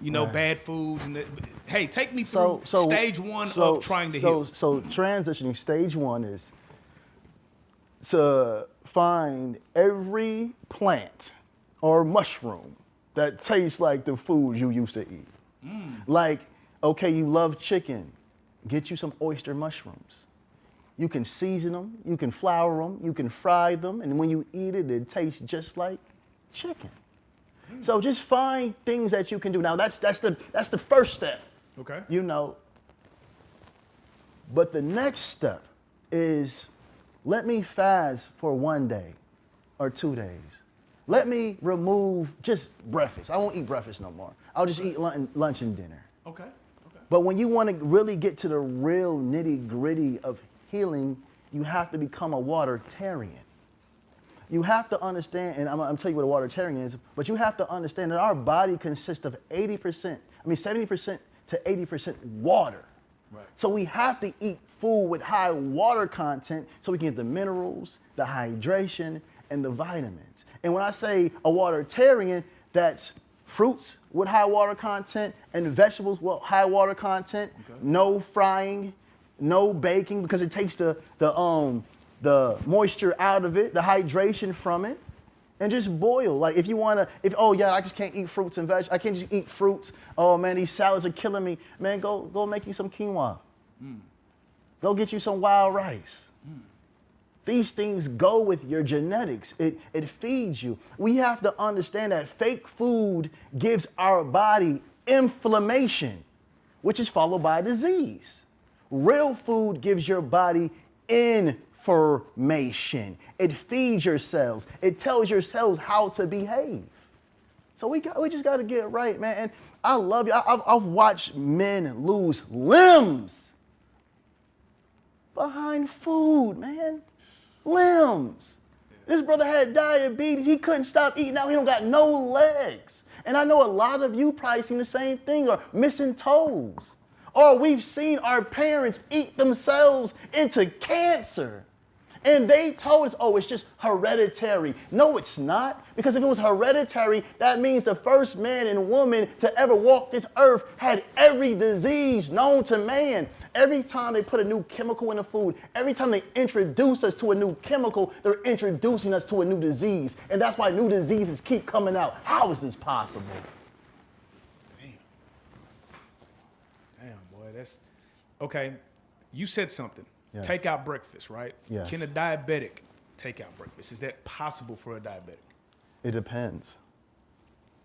you know, bad foods. And hey, take me through stage one of trying to heal. So transitioning, stage one is to find every plant or mushroom that tastes like the food you used to eat. Like, okay, you love chicken. Get you some oyster mushrooms. You can season them, you can flour them, you can fry them, and when you eat it, it tastes just like chicken. So just find things that you can do. Now that's the first step. Okay. You know. But the next step is let me fast for 1 day or 2 days. Let me remove just breakfast. I won't eat breakfast no more. I'll just eat lunch and dinner. Okay. But when you want to really get to the real nitty-gritty of healing, you have to become a watertarian. You have to understand, and I'm going to tell you what a watertarian is, but you have to understand that our body consists of 70% to 80% water. Right. So we have to eat food with high water content so we can get the minerals, the hydration, and the vitamins. And when I say a watertarian, that's fruits with high water content and vegetables with high water content, no frying, no baking because it takes the moisture out of it, the hydration from it, and just boil. Like if you wanna, oh yeah, I just can't eat fruits and veg. I can't just eat fruits. Oh man, these salads are killing me. Man, go make you some quinoa. Go get you some wild rice. These things go with your genetics. It feeds you. We have to understand that fake food gives our body inflammation, which is followed by disease. Real food gives your body information. It feeds your cells. It tells your cells how to behave. So we just got to get it right, man. And I love you. I've watched men lose limbs behind food, man. Limbs. This brother had diabetes. He couldn't stop eating. Now he don't got no legs. And I know a lot of you probably seen the same thing, or missing toes. Or we've seen our parents eat themselves into cancer. And they told us, oh, it's just hereditary. No, it's not. Because if it was hereditary, that means the first man and woman to ever walk this earth had every disease known to man. Every time they put a new chemical in the food, every time they introduce us to a new chemical, they're introducing us to a new disease. And that's why new diseases keep coming out. How is this possible? Damn, boy, that's... Okay, you said something. Yes. Take out breakfast, right? Yes. Can a diabetic take out breakfast? Is that possible for a diabetic? It depends.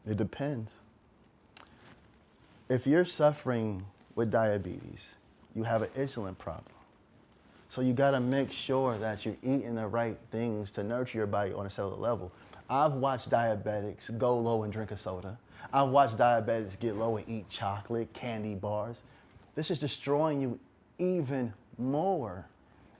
It depends. If you're suffering with diabetes, you have an insulin problem. So you gotta make sure that you're eating the right things to nurture your body on a cellular level. I've watched diabetics go low and drink a soda. I've watched diabetics get low and eat chocolate, candy bars. This is destroying you even more.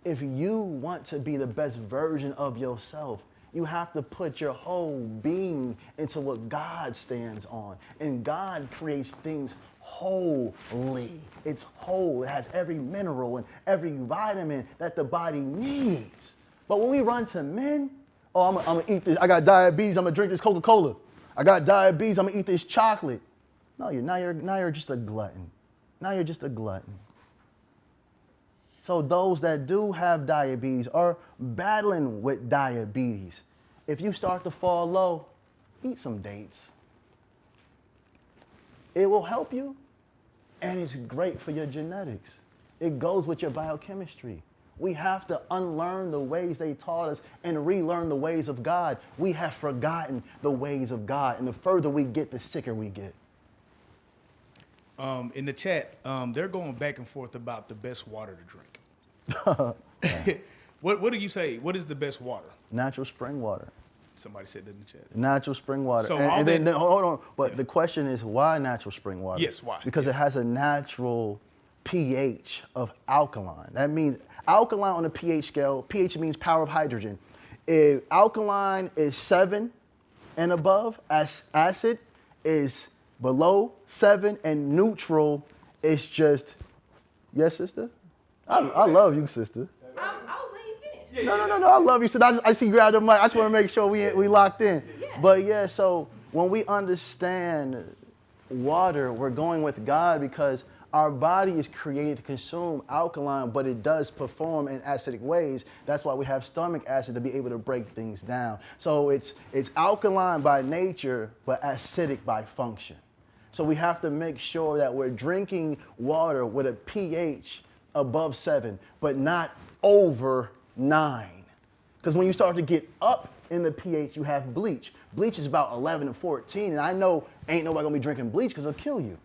If you want to be the best version of yourself, you have to put your whole being into what God stands on. And God creates things wholly. It's whole. It has every mineral and every vitamin that the body needs. But when we run to men, oh, I'm gonna eat this. I got diabetes. I'm gonna drink this Coca-Cola. I got diabetes. I'm gonna eat this chocolate. No, you're just a glutton. Now you're just a glutton. So those that do have diabetes are battling with diabetes. If you start to fall low, eat some dates. It will help you, and it's great for your genetics. It goes with your biochemistry. We have to unlearn the ways they taught us and relearn the ways of God. We have forgotten the ways of God, and the further we get, the sicker we get. In the chat, they're going back and forth about the best water to drink. What do you say? What is the best water? Natural spring water. Somebody said that in the chat. Natural spring water. So and then hold on. But the question is, why natural spring water? Yes, why? Because it has a natural pH of alkaline. That means alkaline on the pH scale. pH means power of hydrogen. If alkaline is 7 and above, acid is below 7, and neutral is just, yes, sister? I love you, sister. I was letting you finish. No, I love you, sister. I see you grab the mic. I just want to make sure we locked in. Yeah. But yeah, so when we understand water, we're going with God because our body is created to consume alkaline, but it does perform in acidic ways. That's why we have stomach acid to be able to break things down. So it's alkaline by nature, but acidic by function. So we have to make sure that we're drinking water with a pH above 7, but not over 9. Because when you start to get up in the pH, you have bleach. Bleach is about 11 to 14, and I know ain't nobody gonna be drinking bleach because it'll kill you.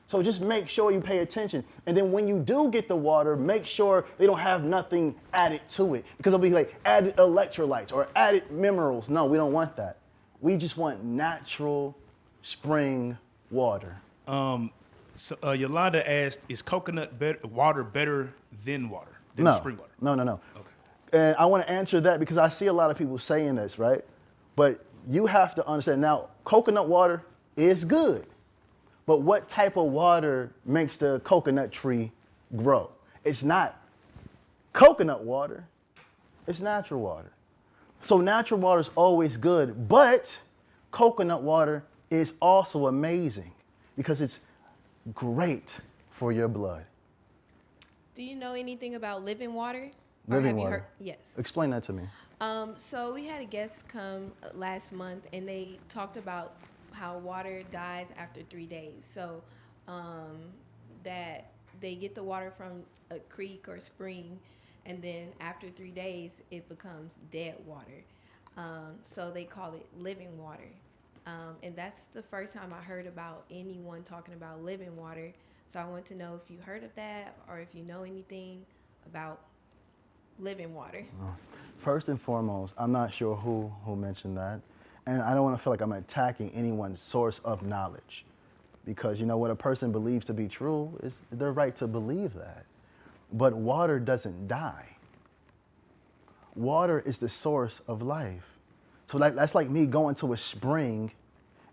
So just make sure you pay attention. And then when you do get the water, make sure they don't have nothing added to it, because it'll be like added electrolytes or added minerals. No, we don't want that. We just want natural spring water. So, Yolanda asked, is coconut water better than water, than No, spring water? no. Okay. And I want to answer that because I see a lot of people saying this, right? But you have to understand now, coconut water is good. But what type of water makes the coconut tree grow? It's not coconut water, it's natural water. So natural water is always good, but coconut water is also amazing because it's great for your blood. Do you know anything about living water? Living water? Yes. Explain that to me. So we had a guest come last month, and they talked about how water dies after 3 days. So that they get the water from a creek or spring, and then after 3 days, it becomes dead water. So they call it living water. And that's the first time I heard about anyone talking about living water. So I want to know if you heard of that or if you know anything about living water. First and foremost, I'm not sure who mentioned that. And I don't want to feel like I'm attacking anyone's source of knowledge. Because, you know, what a person believes to be true is their right to believe that. But water doesn't die. Water is the source of life. So that's like me going to a spring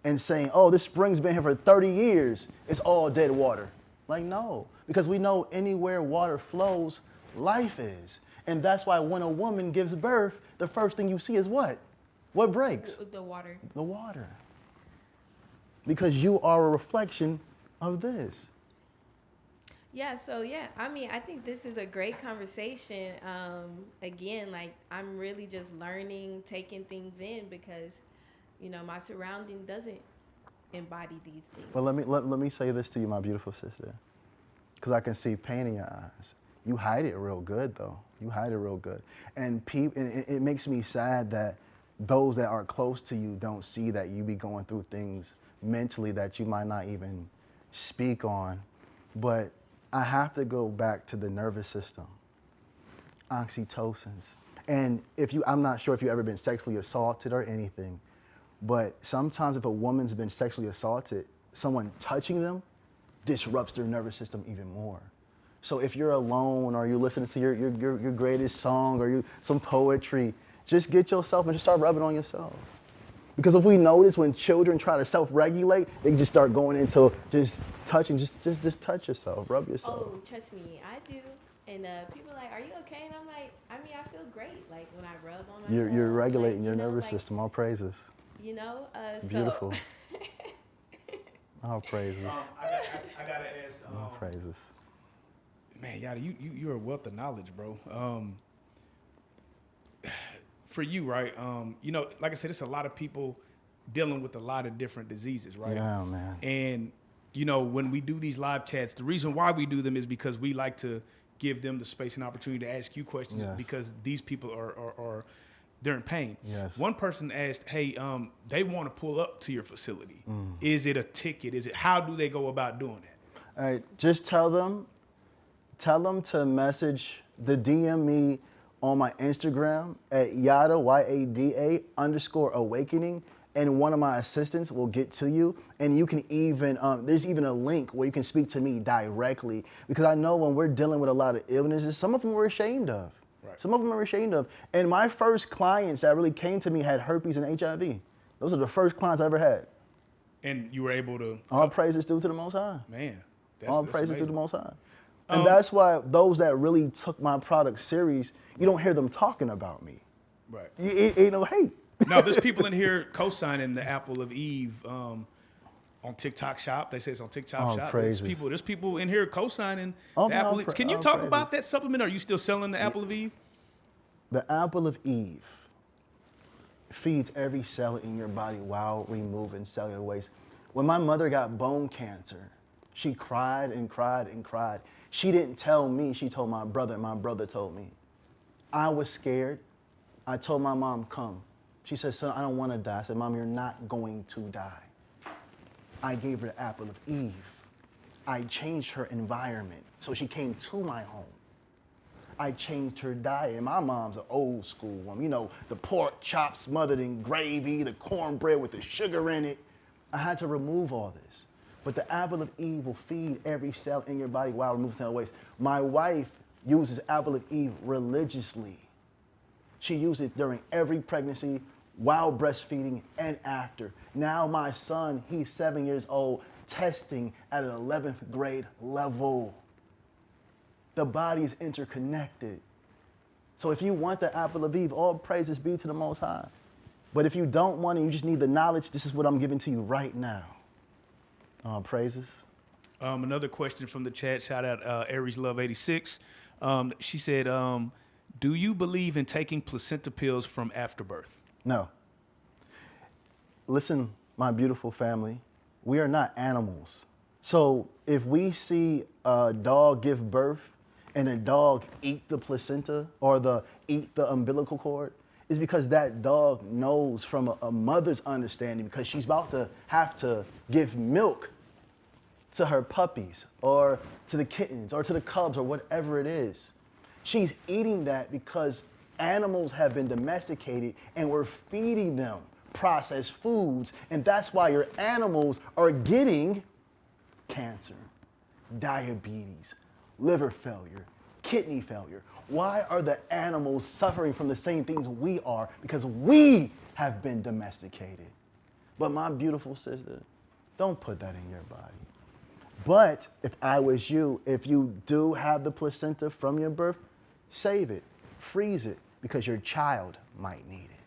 and saying, oh, this spring's been here for 30 years. It's all dead water. Like, no, because we know anywhere water flows, life is. And that's why when a woman gives birth, the first thing you see is what? What breaks? The water. The water. Because you are a reflection of this. Yeah, so yeah, I mean, I think this is a great conversation. Again, like I'm really just learning, taking things in because, you know, my surrounding doesn't embody these things. Well, let me say this to you, my beautiful sister, because I can see pain in your eyes. You hide it real good, though. You hide it real good. And it makes me sad that those that are close to you don't see that you be going through things mentally that you might not even speak on. But I have to go back to the nervous system, oxytocins. And I'm not sure if you've ever been sexually assaulted or anything, but sometimes if a woman's been sexually assaulted, someone touching them disrupts their nervous system even more. So if you're alone or you're listening to your greatest song or some poetry, just get yourself and just start rubbing on yourself. Because if we notice when children try to self-regulate, they just start going into just touching, just touch yourself, rub yourself. Oh, trust me, I do. And people are like, are you okay? And I'm like, I mean, I feel great. Like when I rub on myself. You're regulating like, your nervous system. All praises. You know, Beautiful. So. All praises. I gotta ask. All praises. Man, Yada, you're a wealth of knowledge, bro. For you, right? You know, like I said, it's a lot of people dealing with a lot of different diseases, right? Yeah, man. And you know, when we do these live chats, the reason why we do them is because we like to give them the space and opportunity to ask you questions. Yes. Because these people are they're in pain. Yes. One person asked, hey, they want to pull up to your facility. Is it a ticket? How do they go about doing that? All right, just tell them to message DM me on my Instagram at Yada, YADA _awakening, and one of my assistants will get to you. And you can even, there's even a link where you can speak to me directly, because I know when we're dealing with a lot of illnesses, some of them we're ashamed of. Right. Some of them are ashamed of. And my first clients that really came to me had herpes and HIV. Those are the first clients I ever had. And you were able to... All praises due to the Most High. Man, all that's praises amazing. to the Most High. And that's why those that really took my product serious, you don't hear them talking about me. Right. Ain't no hate. Now, there's people in here co-signing the Apple of Eve on TikTok Shop. They say it's on TikTok Shop. Praises. There's people in here co-signing the man, Apple. Can you talk praises. about that supplement? Are you still selling the Apple of Eve? The Apple of Eve feeds every cell in your body while removing cellular waste. When my mother got bone cancer, she cried and cried and cried. She didn't tell me, she told my brother, and my brother told me. I was scared. I told my mom, come. She said, son, I don't want to die. I said, Mom, you're not going to die. I gave her the Apple of Eve. I changed her environment, so she came to my home. I changed her diet. My mom's an old school woman. You know, the pork chops smothered in gravy, the cornbread with the sugar in it. I had to remove all this. But the Apple of Eve will feed every cell in your body while removing cellular waste. My wife uses Apple of Eve religiously. She used it during every pregnancy, while breastfeeding, and after. Now my son, he's 7 years old, testing at an 11th grade level. The body is interconnected. So if you want the Apple of Eve, all praises be to the Most High. But if you don't want it, you just need the knowledge, this is what I'm giving to you right now. Praises. Another question from the chat. Shout out Aries Love 86. She said, "Do you believe in taking placenta pills from afterbirth?" No. Listen, my beautiful family, we are not animals. So if we see a dog give birth and a dog eat the placenta or eat the umbilical cord, it's because that dog knows from a mother's understanding, because she's about to have to give milk to her puppies or to the kittens or to the cubs or whatever it is. She's eating that because animals have been domesticated and we're feeding them processed foods, and that's why your animals are getting cancer, diabetes, liver failure, kidney failure. Why are the animals suffering from the same things we are? Because we have been domesticated. But my beautiful sister, don't put that in your body. But if I was you, if you do have the placenta from your birth, save it, freeze it, because your child might need it.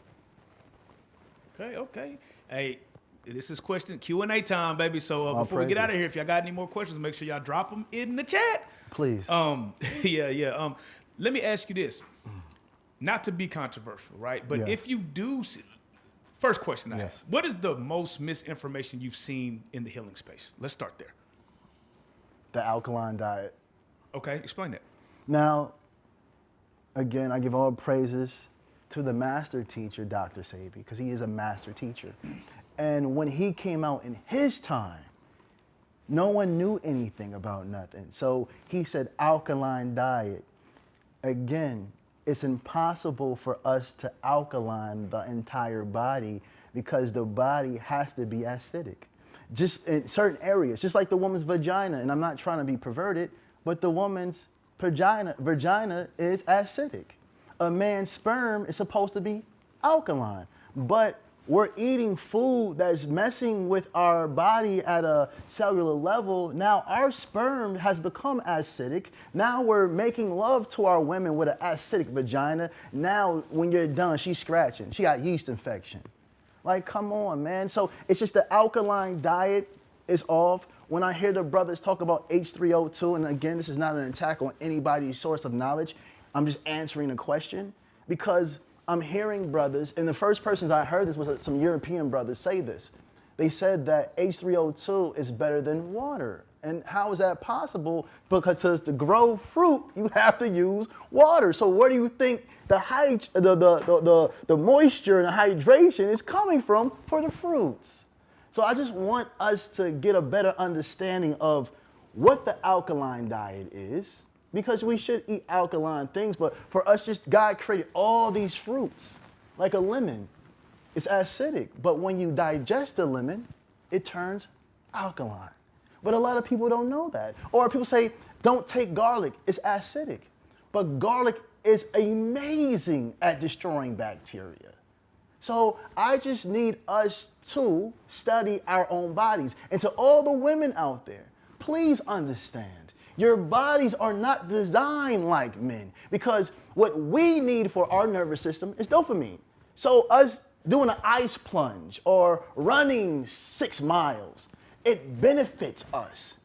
Okay. Hey, this is question Q&A time, baby. So before we get praises. out of here, if y'all got any more questions, make sure y'all drop them in the chat. Please. Yeah. Let me ask you this, not to be controversial, right? But Yeah. if you do, first question I Yes. have, what is the most misinformation you've seen in the healing space? Let's start there. The alkaline diet. Okay, explain that. Now, again, I give all praises to the master teacher, Dr. Sebi, because he is a master teacher. And when he came out in his time, no one knew anything about nothing. So he said alkaline diet. Again, it's impossible for us to alkaline the entire body because the body has to be acidic. Just in certain areas, just like the woman's vagina, and I'm not trying to be perverted, but the woman's vagina is acidic. A man's sperm is supposed to be alkaline, but we're eating food that's messing with our body at a cellular level. Now our sperm has become acidic. Now we're making love to our women with an acidic vagina. Now when you're done, she's scratching. She got yeast infection. Like, come on, man. So it's just the alkaline diet is off. When I hear the brothers talk about H3O2, and again, this is not an attack on anybody's source of knowledge. I'm just answering a question because I'm hearing brothers, and the first persons I heard this was some European brothers say this. They said that H3O2 is better than water. And how is that possible? Because to grow fruit, you have to use water. So where do you think the moisture and the hydration is coming from for the fruits? So I just want us to get a better understanding of what the alkaline diet is, because we should eat alkaline things, but for us, just God created all these fruits, like a lemon. It's acidic, but when you digest a lemon, it turns alkaline. But a lot of people don't know that. Or people say, don't take garlic, it's acidic. But garlic is amazing at destroying bacteria. So I just need us to study our own bodies. And to all the women out there, please understand, your bodies are not designed like men, because what we need for our nervous system is dopamine. So us doing an ice plunge or running 6 miles, it benefits us.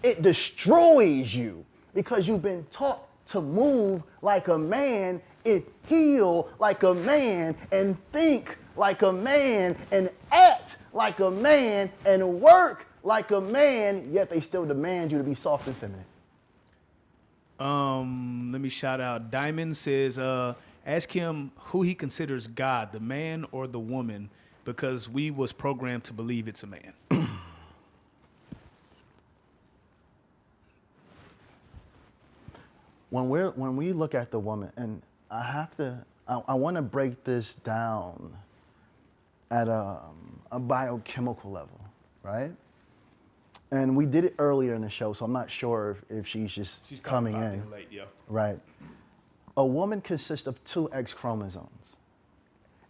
It destroys you because you've been taught to move like a man, and heal like a man, and think like a man, and act like a man, and work like a man, yet they still demand you to be soft and feminine. Let me shout out. Diamond says, ask him who he considers God, the man or the woman, because we was programmed to believe it's a man. When we look at the woman, and I want to break this down at a biochemical level, right? And we did it earlier in the show, so I'm not sure if she's coming in. Late, yeah. Right. A woman consists of 2 X chromosomes.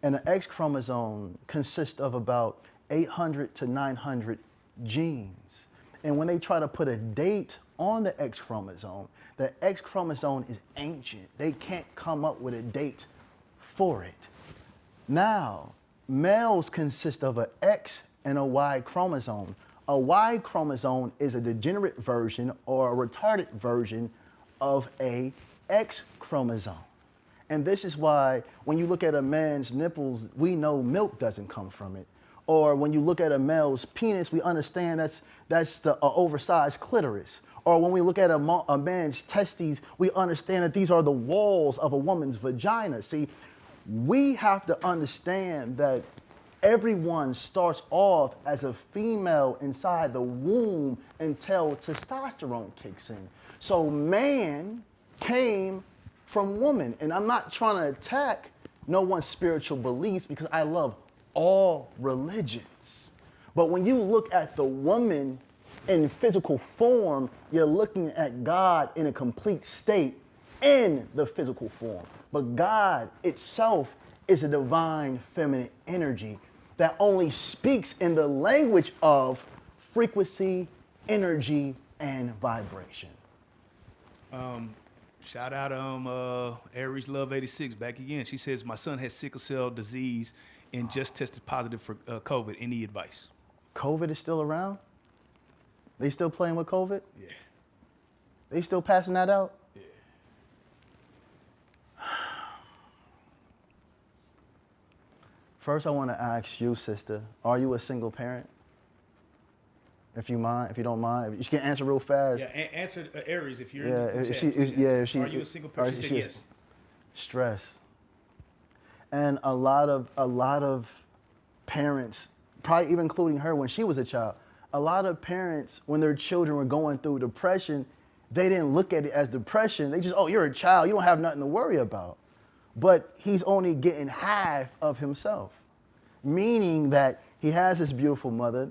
And an X chromosome consists of about 800 to 900 genes. And when they try to put a date on the X chromosome is ancient. They can't come up with a date for it. Now, males consist of an X and a Y chromosome. A Y chromosome is a degenerate version or a retarded version of a X chromosome. And this is why when you look at a man's nipples, we know milk doesn't come from it. Or when you look at a male's penis, we understand that's the oversized clitoris. Or when we look at a man's testes, we understand that these are the walls of a woman's vagina. See, we have to understand that everyone starts off as a female inside the womb until testosterone kicks in. So man came from woman. And I'm not trying to attack no one's spiritual beliefs because I love all religions. But when you look at the woman in physical form, you're looking at God in a complete state in the physical form. But God itself is a divine feminine energy that only speaks in the language of frequency, energy, and vibration. Shout out Aries Love 86 back again. She says, my son has sickle cell disease and just tested positive for COVID. Any advice? COVID is still around? They still playing with COVID? Yeah. They still passing that out? Yeah. First, I want to ask you, sister, are you a single parent? If you don't mind, if you can answer real fast. Yeah, answer Aries if you're yeah, in the if chat. she, are you a single person? She said yes. Stress. And a lot of parents, probably even including her when she was a child, a lot of parents, when their children were going through depression, they didn't look at it as depression. They just, oh, you're a child, you don't have nothing to worry about. But he's only getting half of himself, meaning that he has this beautiful mother,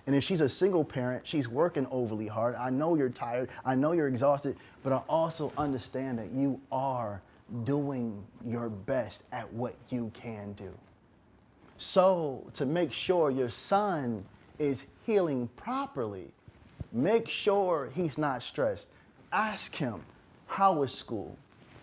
and if she's a single parent, she's working overly hard. I know you're tired, I know you're exhausted, but I also understand that you are doing your best at what you can do. So to make sure your son is healing properly, make sure he's not stressed. Ask him, how is school?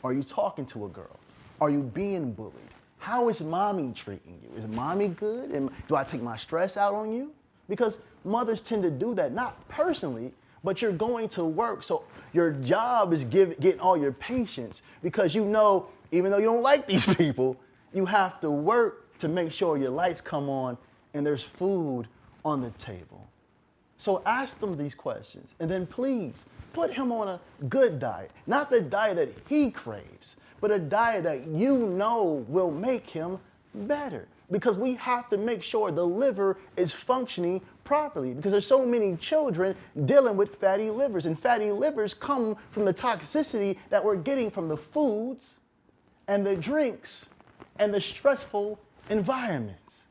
Are you talking to a girl? Are you being bullied? How is mommy treating you? Is mommy good? And do I take my stress out on you? Because mothers tend to do that, not personally, but you're going to work. So your job is getting all your patience because you know, even though you don't like these people, you have to work to make sure your lights come on and there's food on the table. So ask them these questions and then please put him on a good diet, not the diet that he craves, but a diet that you know will make him better. Because we have to make sure the liver is functioning properly because there's so many children dealing with fatty livers, and fatty livers come from the toxicity that we're getting from the foods and the drinks and the stressful environments.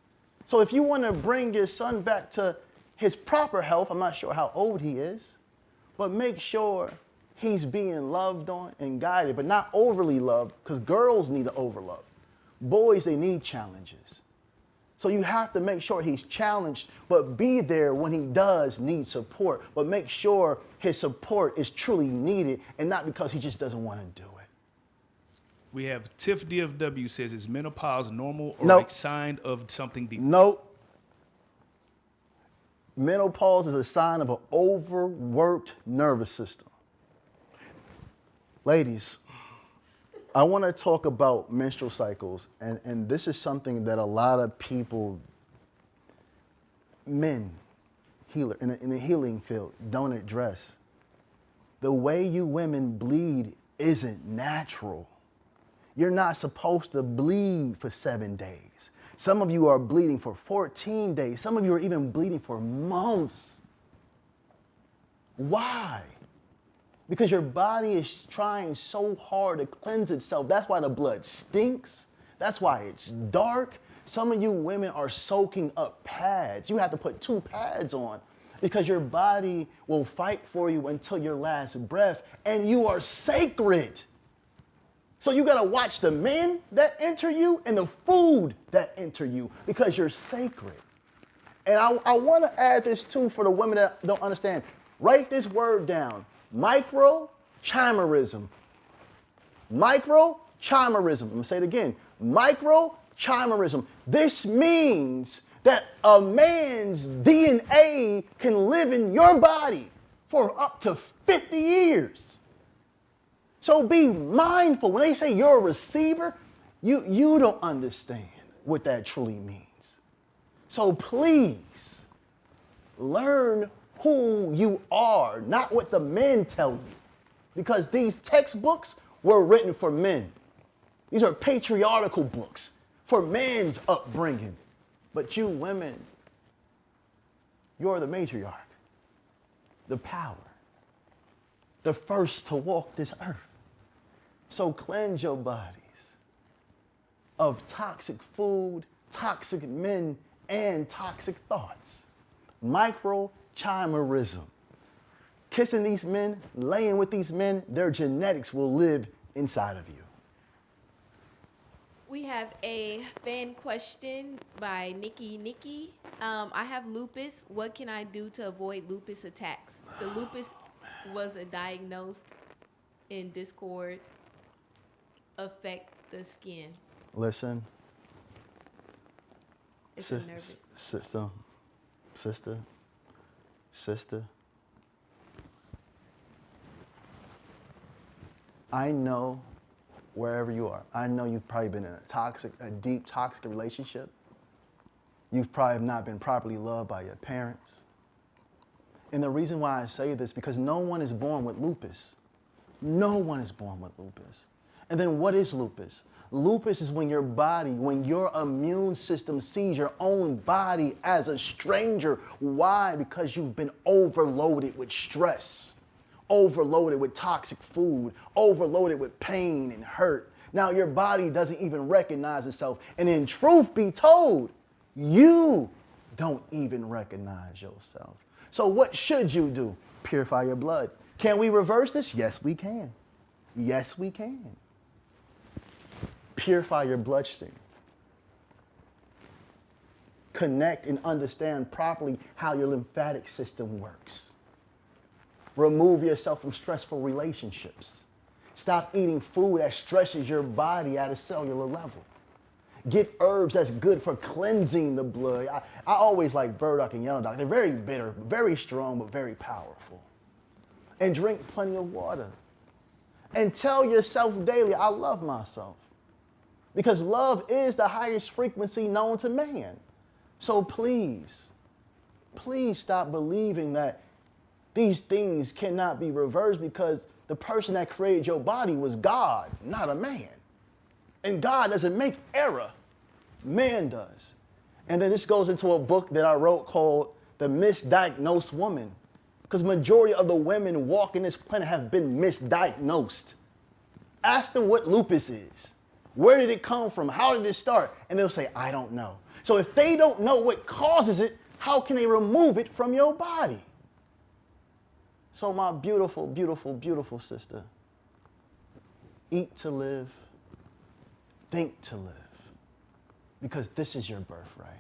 So if you want to bring your son back to his proper health, I'm not sure how old he is, but make sure he's being loved on and guided, but not overly loved, because girls need to overlove. Boys, they need challenges. So you have to make sure he's challenged, but be there when he does need support, but make sure his support is truly needed and not because he just doesn't want to do it. We have Tiff DFW says, is menopause normal or Nope. a sign of something deep? Nope. Menopause is a sign of an overworked nervous system. Ladies, I want to talk about menstrual cycles, and this is something that a lot of people, men, in the healing field, don't address. The way you women bleed isn't natural. You're not supposed to bleed for 7 days. Some of you are bleeding for 14 days. Some of you are even bleeding for months. Why? Because your body is trying so hard to cleanse itself. That's why the blood stinks. That's why it's dark. Some of you women are soaking up pads. You have to put 2 pads on because your body will fight for you until your last breath, and you are sacred. So you gotta watch the men that enter you and the food that enter you because you're sacred. And I wanna add this too for the women that don't understand. Write this word down. Microchimerism. Microchimerism. I'm gonna say it again. Microchimerism. This means that a man's DNA can live in your body for up to 50 years. So be mindful. When they say you're a receiver, you don't understand what that truly means. So please learn who you are, not what the men tell you. Because these textbooks were written for men. These are patriarchal books for men's upbringing. But you women, you're the matriarch, the power, the first to walk this earth. So cleanse your bodies of toxic food, toxic men, and toxic thoughts. Microchimerism. Kissing these men, laying with these men, their genetics will live inside of you. We have a fan question by Nikki. I have lupus. What can I do to avoid lupus attacks? The lupus was diagnosed in Discord. Affect the skin. Listen. It's a nervous. Sister. I know wherever you are, I know you've probably been in a deep toxic relationship. You've probably not been properly loved by your parents. And the reason why I say this, because no one is born with lupus. No one is born with lupus. And then what is lupus? Lupus is when your immune system sees your own body as a stranger. Why? Because you've been overloaded with stress, overloaded with toxic food, overloaded with pain and hurt. Now your body doesn't even recognize itself. And in truth be told, you don't even recognize yourself. So what should you do? Purify your blood. Can we reverse this? Yes, we can. Yes, we can. Purify your bloodstream. Connect and understand properly how your lymphatic system works. Remove yourself from stressful relationships. Stop eating food that stresses your body at a cellular level. Get herbs that's good for cleansing the blood. I always like burdock and yellow dock. They're very bitter, very strong, but very powerful. And drink plenty of water. And tell yourself daily, I love myself. Because love is the highest frequency known to man. So please stop believing that these things cannot be reversed, because the person that created your body was God, not a man. And God doesn't make error. Man does. And then this goes into a book that I wrote called The Misdiagnosed Woman. Because majority of the women walking this planet have been misdiagnosed. Ask them what lupus is. Where did it come from? How did it start? And they'll say, I don't know. So if they don't know what causes it, how can they remove it from your body? So my beautiful, beautiful, beautiful sister, eat to live, think to live, because this is your birthright.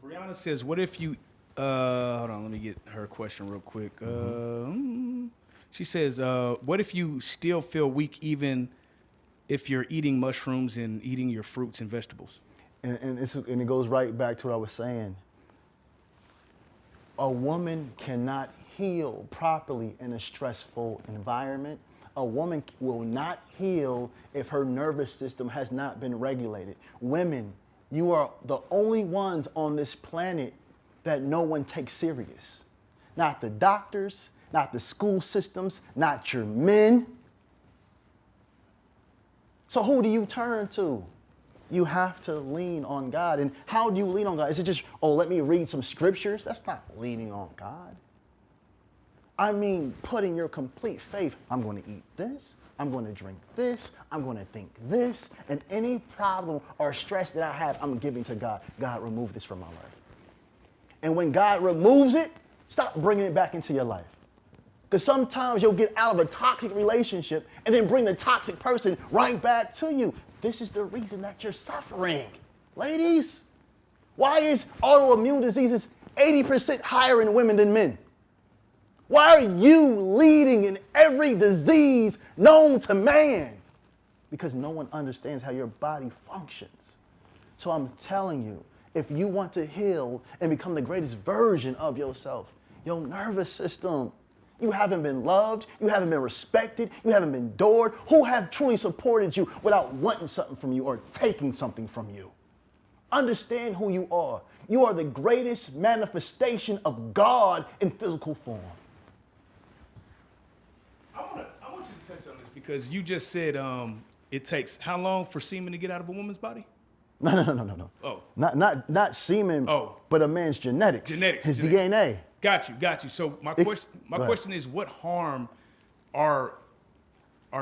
Brianna says, what if you, hold on, let me get her question real quick. She says, what if you still feel weak even if you're eating mushrooms and eating your fruits and vegetables? And it goes right back to what I was saying. A woman cannot heal properly in a stressful environment. A woman will not heal if her nervous system has not been regulated. Women, you are the only ones on this planet that no one takes serious. Not the doctors, not the school systems, not your men. So who do you turn to? You have to lean on God. And how do you lean on God? Is it just, let me read some scriptures? That's not leaning on God. I mean, putting your complete faith. I'm going to eat this. I'm going to drink this. I'm going to think this. And any problem or stress that I have, I'm giving to God. God, remove this from my life. And when God removes it, stop bringing it back into your life. Because sometimes you'll get out of a toxic relationship and then bring the toxic person right back to you. This is the reason that you're suffering. Ladies, why is autoimmune diseases 80% higher in women than men? Why are you leading in every disease known to man? Because no one understands how your body functions. So I'm telling you, if you want to heal and become the greatest version of yourself, your nervous system. You haven't been loved, you haven't been respected, you haven't been adored. Who have truly supported you without wanting something from you or taking something from you? Understand who you are. You are the greatest manifestation of God in physical form. I want you to touch on this because you just said it takes how long for semen to get out of a woman's body? No. Oh. Not semen, but a man's genetics. His DNA. Got you. So my question is, what harm are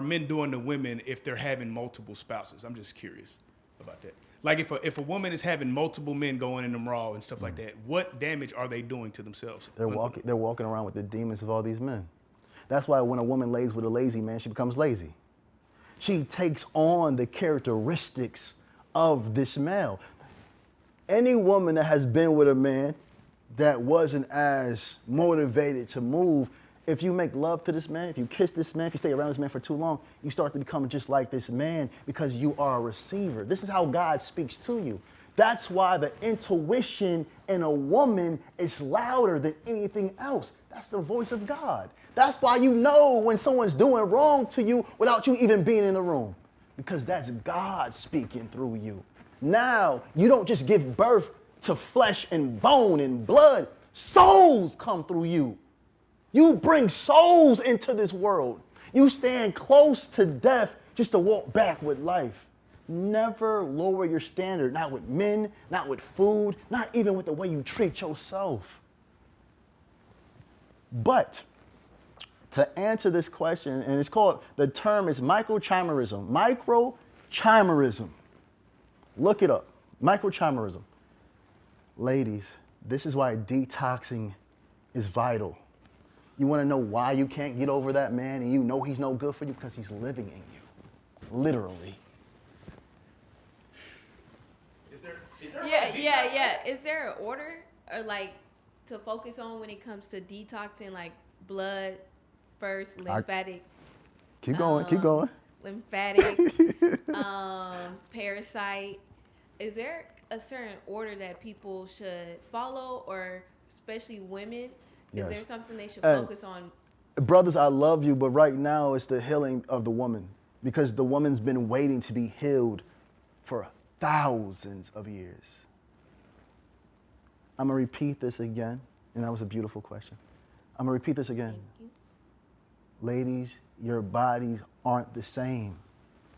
men doing to women if they're having multiple spouses? I'm just curious about that. Like if a woman is having multiple men going in them raw and stuff like that, what damage are they doing to themselves? They're walking around with the demons of all these men. That's why when a woman lays with a lazy man, she becomes lazy. She takes on the characteristics of this male. Any woman that has been with a man that wasn't as motivated to move, if you make love to this man, if you kiss this man, if you stay around this man for too long, you start to become just like this man because you are a receiver. This is how God speaks to you. That's why the intuition in a woman is louder than anything else. That's the voice of God. That's why you know when someone's doing wrong to you without you even being in the room, because that's God speaking through you. Now, you don't just give birth to flesh and bone and blood. Souls come through you. You bring souls into this world. You stand close to death just to walk back with life. Never lower your standard, not with men, not with food, not even with the way you treat yourself. But to answer this question, and the term is microchimerism. Microchimerism. Look it up. Microchimerism. Ladies, this is why detoxing is vital. You want to know why you can't get over that man and you know he's no good for you? Because he's living in you. Literally. Yeah. Is there an order or like to focus on when it comes to detoxing, like blood first, lymphatic? Keep going. Lymphatic, parasite. Is there a certain order that people should follow, or especially women? Is there something they should focus on? Brothers, I love you, but right now it's the healing of the woman, because the woman's been waiting to be healed for thousands of years. I'm going to repeat this again, and that was a beautiful question. I'm going to repeat this again. Thank you. Ladies, your bodies aren't the same.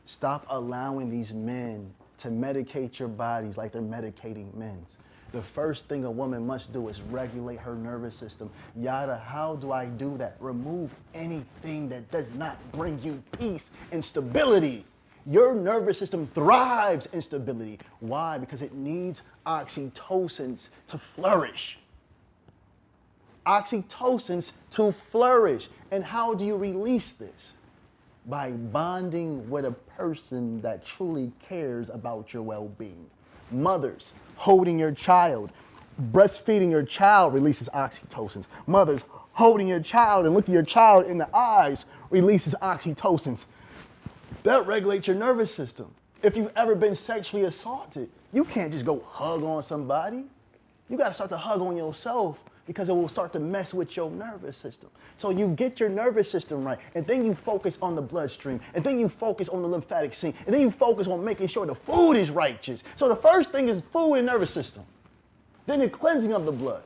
Stop allowing these men to medicate your bodies like they're medicating men's. The first thing a woman must do is regulate her nervous system. Yada, how do I do that? Remove anything that does not bring you peace and stability. Your nervous system thrives in stability. Why? Because it needs oxytocins to flourish. Oxytocins to flourish. And how do you release this? By bonding with a person that truly cares about your well-being. Mothers, holding your child, breastfeeding your child releases oxytocins. Mothers, holding your child and looking your child in the eyes releases oxytocins. That regulates your nervous system. If you've ever been sexually assaulted, you can't just go hug on somebody. You got to start to hug on yourself, because it will start to mess with your nervous system. So you get your nervous system right, and then you focus on the bloodstream, and then you focus on the lymphatic system, and then you focus on making sure the food is righteous. So the first thing is food and nervous system. Then the cleansing of the blood.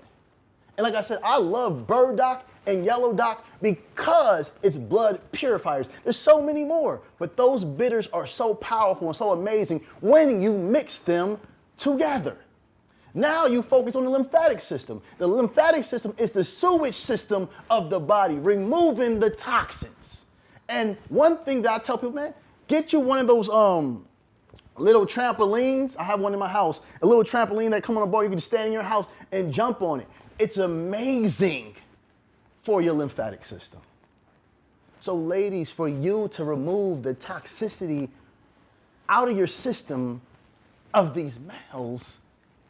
And like I said, I love burdock and yellow dock because it's blood purifiers. There's so many more, but those bitters are so powerful and so amazing when you mix them together. Now you focus on the lymphatic system. The lymphatic system is the sewage system of the body, removing the toxins. And one thing that I tell people, man, get you one of those little trampolines. I have one in my house, a little trampoline that come on a board. You can just stand in your house and jump on it. It's amazing for your lymphatic system. So ladies, for you to remove the toxicity out of your system of these males,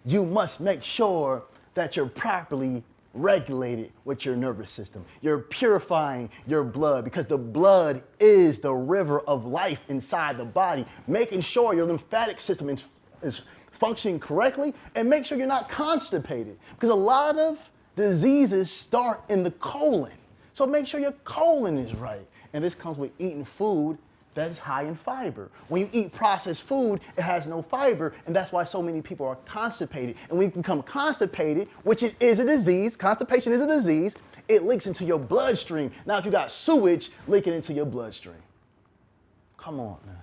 you must make sure that you're properly regulated with your nervous system. You're purifying your blood, because the blood is the river of life inside the body. Making sure your lymphatic system is functioning correctly, and make sure you're not constipated. Because a lot of diseases start in the colon. So make sure your colon is right. And this comes with eating food that is high in fiber. When you eat processed food, it has no fiber, and that's why so many people are constipated. And when you become constipated, which is a disease, constipation is a disease, it leaks into your bloodstream. Now you got sewage leaking into your bloodstream. Come on, man.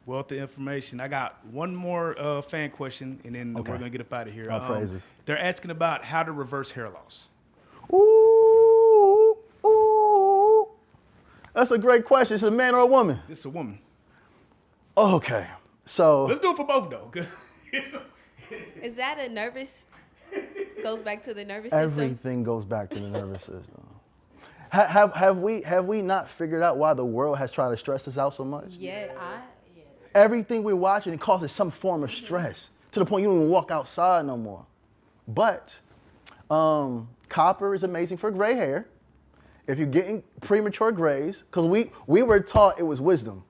Wealth of information. I got one more fan question, and then we're going to get up out of here. Praises. They're asking about how to reverse hair loss. Ooh, ooh. That's a great question. Is it a man or a woman? It's a woman. Okay, so. Let's do it for both, though. Is that a nervous, goes back to the nervous system? Everything goes back to the nervous system. Have we not figured out why the world has tried to stress us out so much? Yeah, Everything we're watching, it causes some form of stress to the point you don't even walk outside no more. But copper is amazing for gray hair. If you're getting premature grays, because we were taught it was wisdom.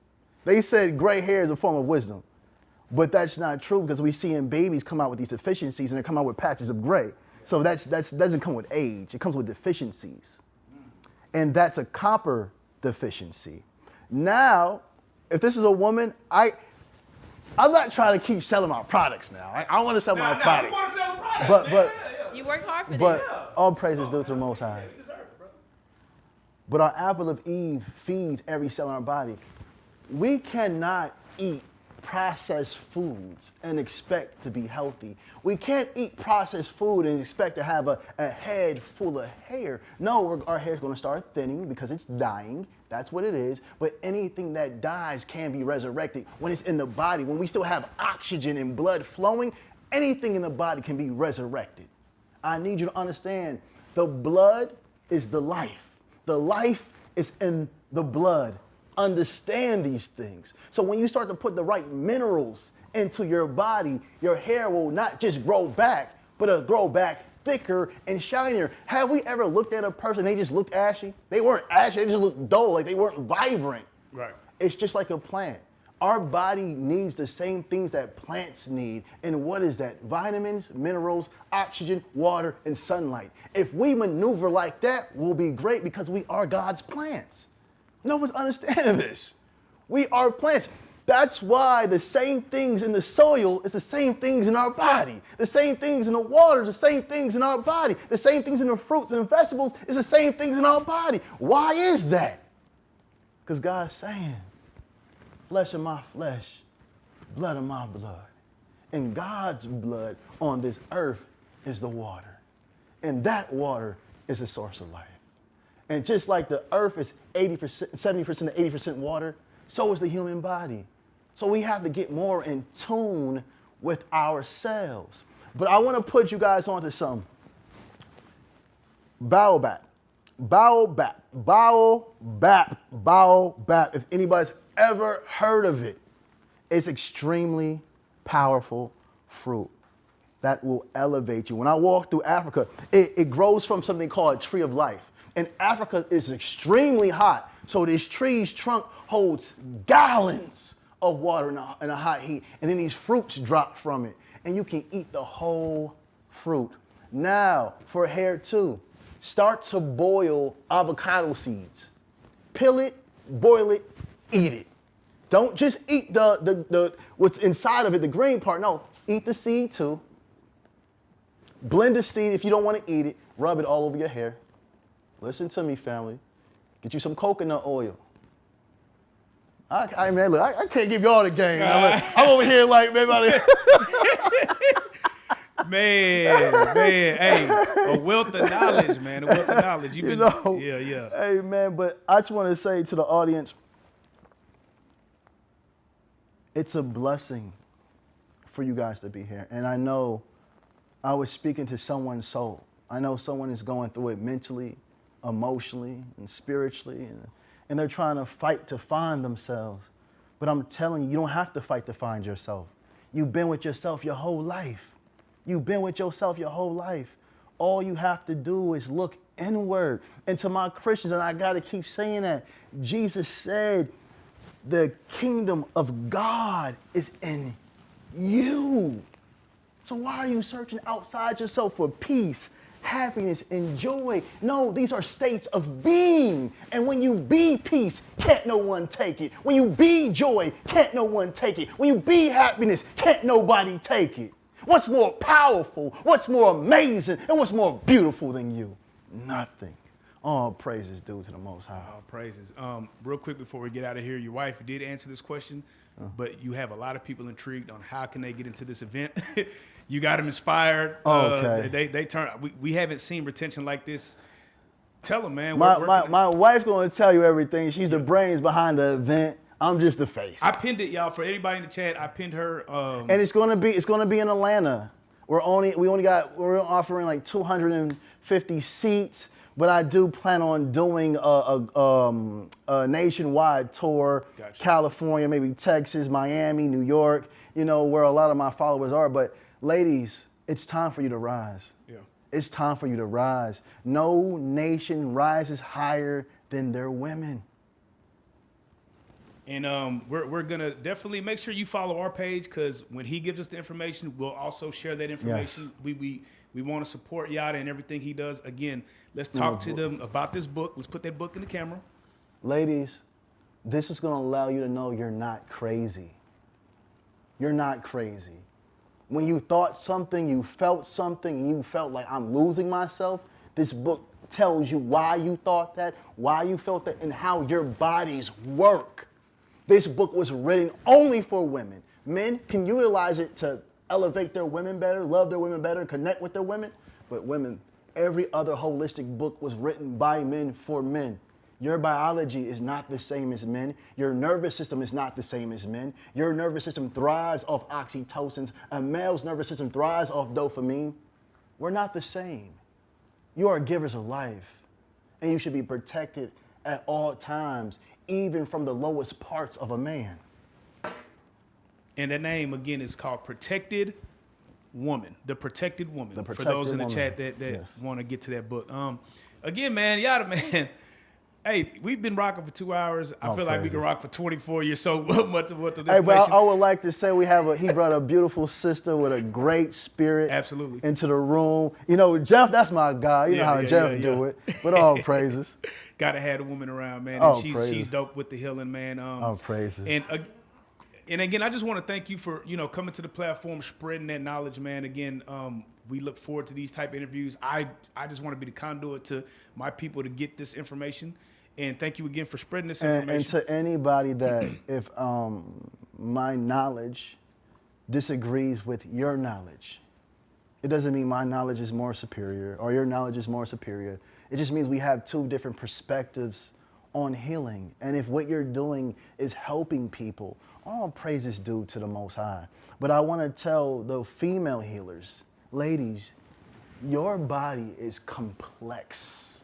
They said gray hair is a form of wisdom. But that's not true, because we see in babies come out with these deficiencies and they come out with patches of gray. So that doesn't come with age, it comes with deficiencies. And that's a copper deficiency. Now, if this is a woman, I'm not trying to keep selling my products now. I want to sell my products. You want to sell products, but you work hard for this. But all praises due to the Most High. But our apple of Eve feeds every cell in our body. We cannot eat processed foods and expect to be healthy. We can't eat processed food and expect to have a head full of hair. No, our hair is going to start thinning because it's dying. That's what it is. But anything that dies can be resurrected when it's in the body. When we still have oxygen and blood flowing, anything in the body can be resurrected. I need you to understand, the blood is the life. The life is in the blood. Understand these things. So when you start to put the right minerals into your body, your hair will not just grow back, but it'll grow back thicker and shinier. Have we ever looked at a person, they just looked ashy? They weren't ashy, they just looked dull, like they weren't vibrant. Right. It's just like a plant. Our body needs the same things that plants need. And what is that? Vitamins, minerals, oxygen, water, and sunlight. If we maneuver like that, we'll be great because we are God's plants. No one's understanding this. We are plants. That's why the same things in the soil is the same things in our body. The same things in the water, the same things in our body. The same things in the fruits and vegetables is the same things in our body. Why is that? Because God's saying, flesh of my flesh, blood of my blood. And God's blood on this earth is the water. And that water is the source of life. And just like the earth is 80%, 70% to 80% water, so is the human body. So we have to get more in tune with ourselves. But I want to put you guys onto something. Baobab. Baobab. Baobab. Baobab. If anybody's ever heard of it, it's extremely powerful fruit that will elevate you. When I walk through Africa, it grows from something called a tree of life. And Africa is extremely hot. So this tree's trunk holds gallons of water in a hot heat. And then these fruits drop from it. And you can eat the whole fruit. Now, for hair too, start to boil avocado seeds. Peel it, boil it, eat it. Don't just eat the what's inside of it, the green part. No, eat the seed too. Blend the seed if you don't want to eat it. Rub it all over your hair. Listen to me, family. Get you some coconut oil. I can't give you all the game. I'm over here like, man. Man, hey, a wealth of knowledge, man. A wealth of knowledge. Yeah. Hey, man, but I just want to say to the audience, it's a blessing for you guys to be here. And I know I was speaking to someone's soul. I know someone is going through it mentally, emotionally, and spiritually, and they're trying to fight to find themselves. But I'm telling you, you don't have to fight to find yourself. You've been with yourself your whole life. You've been with yourself your whole life. All you have to do is look inward. And to my Christians, and I got to keep saying that, Jesus said, the kingdom of God is in you. So why are you searching outside yourself for peace, happiness, and joy? No, these are states of being. And when you be peace, can't no one take it. When you be joy, can't no one take it. When you be happiness, can't nobody take it. What's more powerful, what's more amazing, and what's more beautiful than you? Nothing. All praises due to the Most High. All praises. Real quick before we get out of here, your wife did answer this question, but you have a lot of people intrigued on how can they get into this event. You got them inspired. Okay. They turn. We haven't seen retention like this. Tell them, man. My wife's gonna tell you everything. She's the brains behind the event. I'm just the face. I pinned it, y'all. For anybody in the chat, I pinned her. And it's gonna be in Atlanta. We're offering like 250 seats. But I do plan on doing a nationwide tour, Gotcha. California, maybe Texas, Miami, New York, where a lot of my followers are. But ladies, it's time for you to rise. Yeah. It's time for you to rise. No nation rises higher than their women. And we're gonna definitely make sure you follow our page, because when he gives us the information, we'll also share that information. Yes. We want to support Yada and everything he does. Again, let's talk to them about this book. Let's put that book in the camera. Ladies, this is going to allow you to know you're not crazy. You're not crazy. When you thought something, you felt something, and you felt like I'm losing myself, this book tells you why you thought that, why you felt that, and how your bodies work. This book was written only for women. Men can utilize it to elevate their women better, love their women better, connect with their women. But women, every other holistic book was written by men for men. Your biology is not the same as men. Your nervous system is not the same as men. Your nervous system thrives off oxytocins. A male's nervous system thrives off dopamine. We're not the same. You are givers of life, and you should be protected at all times, even from the lowest parts of a man. And that name, again, is called Protected Woman. The Protected Woman. The For Protected those in the Woman. chat that Yes. want to get to that book. Again, man, Yada, man. Hey, we've been rocking for 2 hours. I feel like we can praises. rock for 24 years. So much of what the Hey, information. but I would like to say he brought a beautiful sister with a great spirit Absolutely. into the room. Jeff, that's my guy. You know how Jeff do it. But all praises. Gotta have a woman around, man. Oh, And she's praises. dope with the healing, man. All praises. And again, I just want to thank you for coming to the platform, spreading that knowledge, man. Again, we look forward to these type of interviews. I just want to be the conduit to my people to get this information. And thank you again for spreading this information. And to anybody that if my knowledge disagrees with your knowledge, it doesn't mean my knowledge is more superior or your knowledge is more superior. It just means we have two different perspectives on healing. And if what you're doing is helping people, all praise is due to the Most High. But I want to tell the female healers, ladies, your body is complex.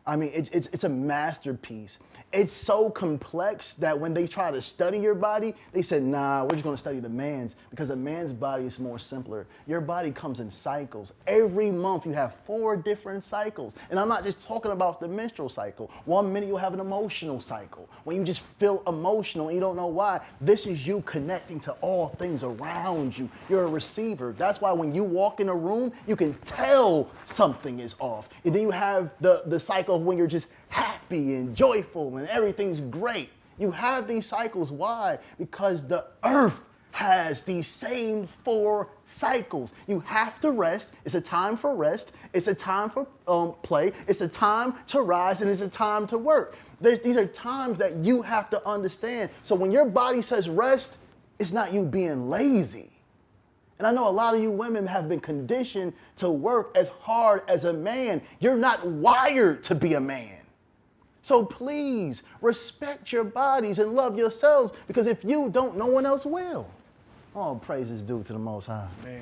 I mean, it's a masterpiece. It's so complex that when they try to study your body, they said, nah, we're just gonna study the man's, because the man's body is more simpler. Your body comes in cycles. Every month you have 4 different cycles. And I'm not just talking about the menstrual cycle. 1 minute you'll have an emotional cycle, when you just feel emotional and you don't know why. This is you connecting to all things around you. You're a receiver. That's why when you walk in a room, you can tell something is off. And then you have the cycle of when you're just happy and joyful and everything's great. You have these cycles. Why? Because the earth has these same 4 cycles. You have to rest. It's a time for rest. It's a time for play. It's a time to rise, and it's a time to work. These are times that you have to understand. So when your body says rest, it's not you being lazy. And I know a lot of you women have been conditioned to work as hard as a man. You're not wired to be a man. So please respect your bodies and love yourselves, because if you don't, no one else will. All praise is due to the Most High. Man,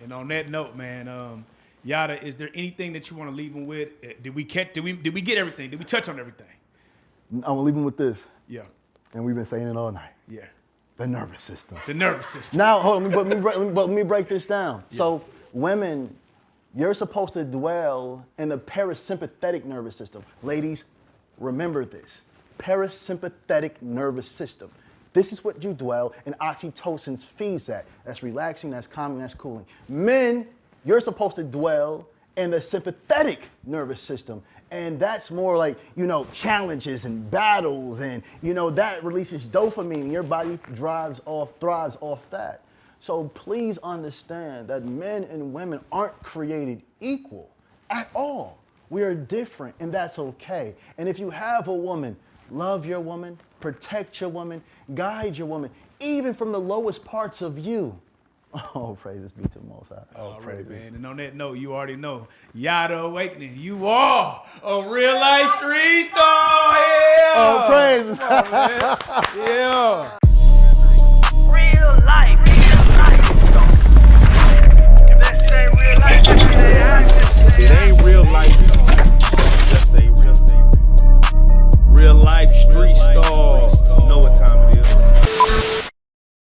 and on that note, man, Yada, is there anything that you want to leave them with? Did we get everything? Did we touch on everything? I'm gonna leave them with this, Yeah, and we've been saying it all night. yeah. The nervous system. The nervous system. Now, hold on, let me break this down. Yeah. So, women, you're supposed to dwell in the parasympathetic nervous system. Ladies, remember this. Parasympathetic nervous system. This is what you dwell, and oxytocin feeds that. That's relaxing, that's calming, that's cooling. Men, you're supposed to dwell in the sympathetic nervous system. And that's more like, challenges and battles, and, that releases dopamine, and your body thrives off that. So please understand that men and women aren't created equal at all. We are different, and that's okay. And if you have a woman, love your woman, protect your woman, guide your woman, even from the lowest parts of you. Oh, praises be to the Most High. Oh, all praises. right, man. And on that note, you already know, Yada Awakening, you are a real life street star. Yeah. Oh, praises. Come on, man. Yeah.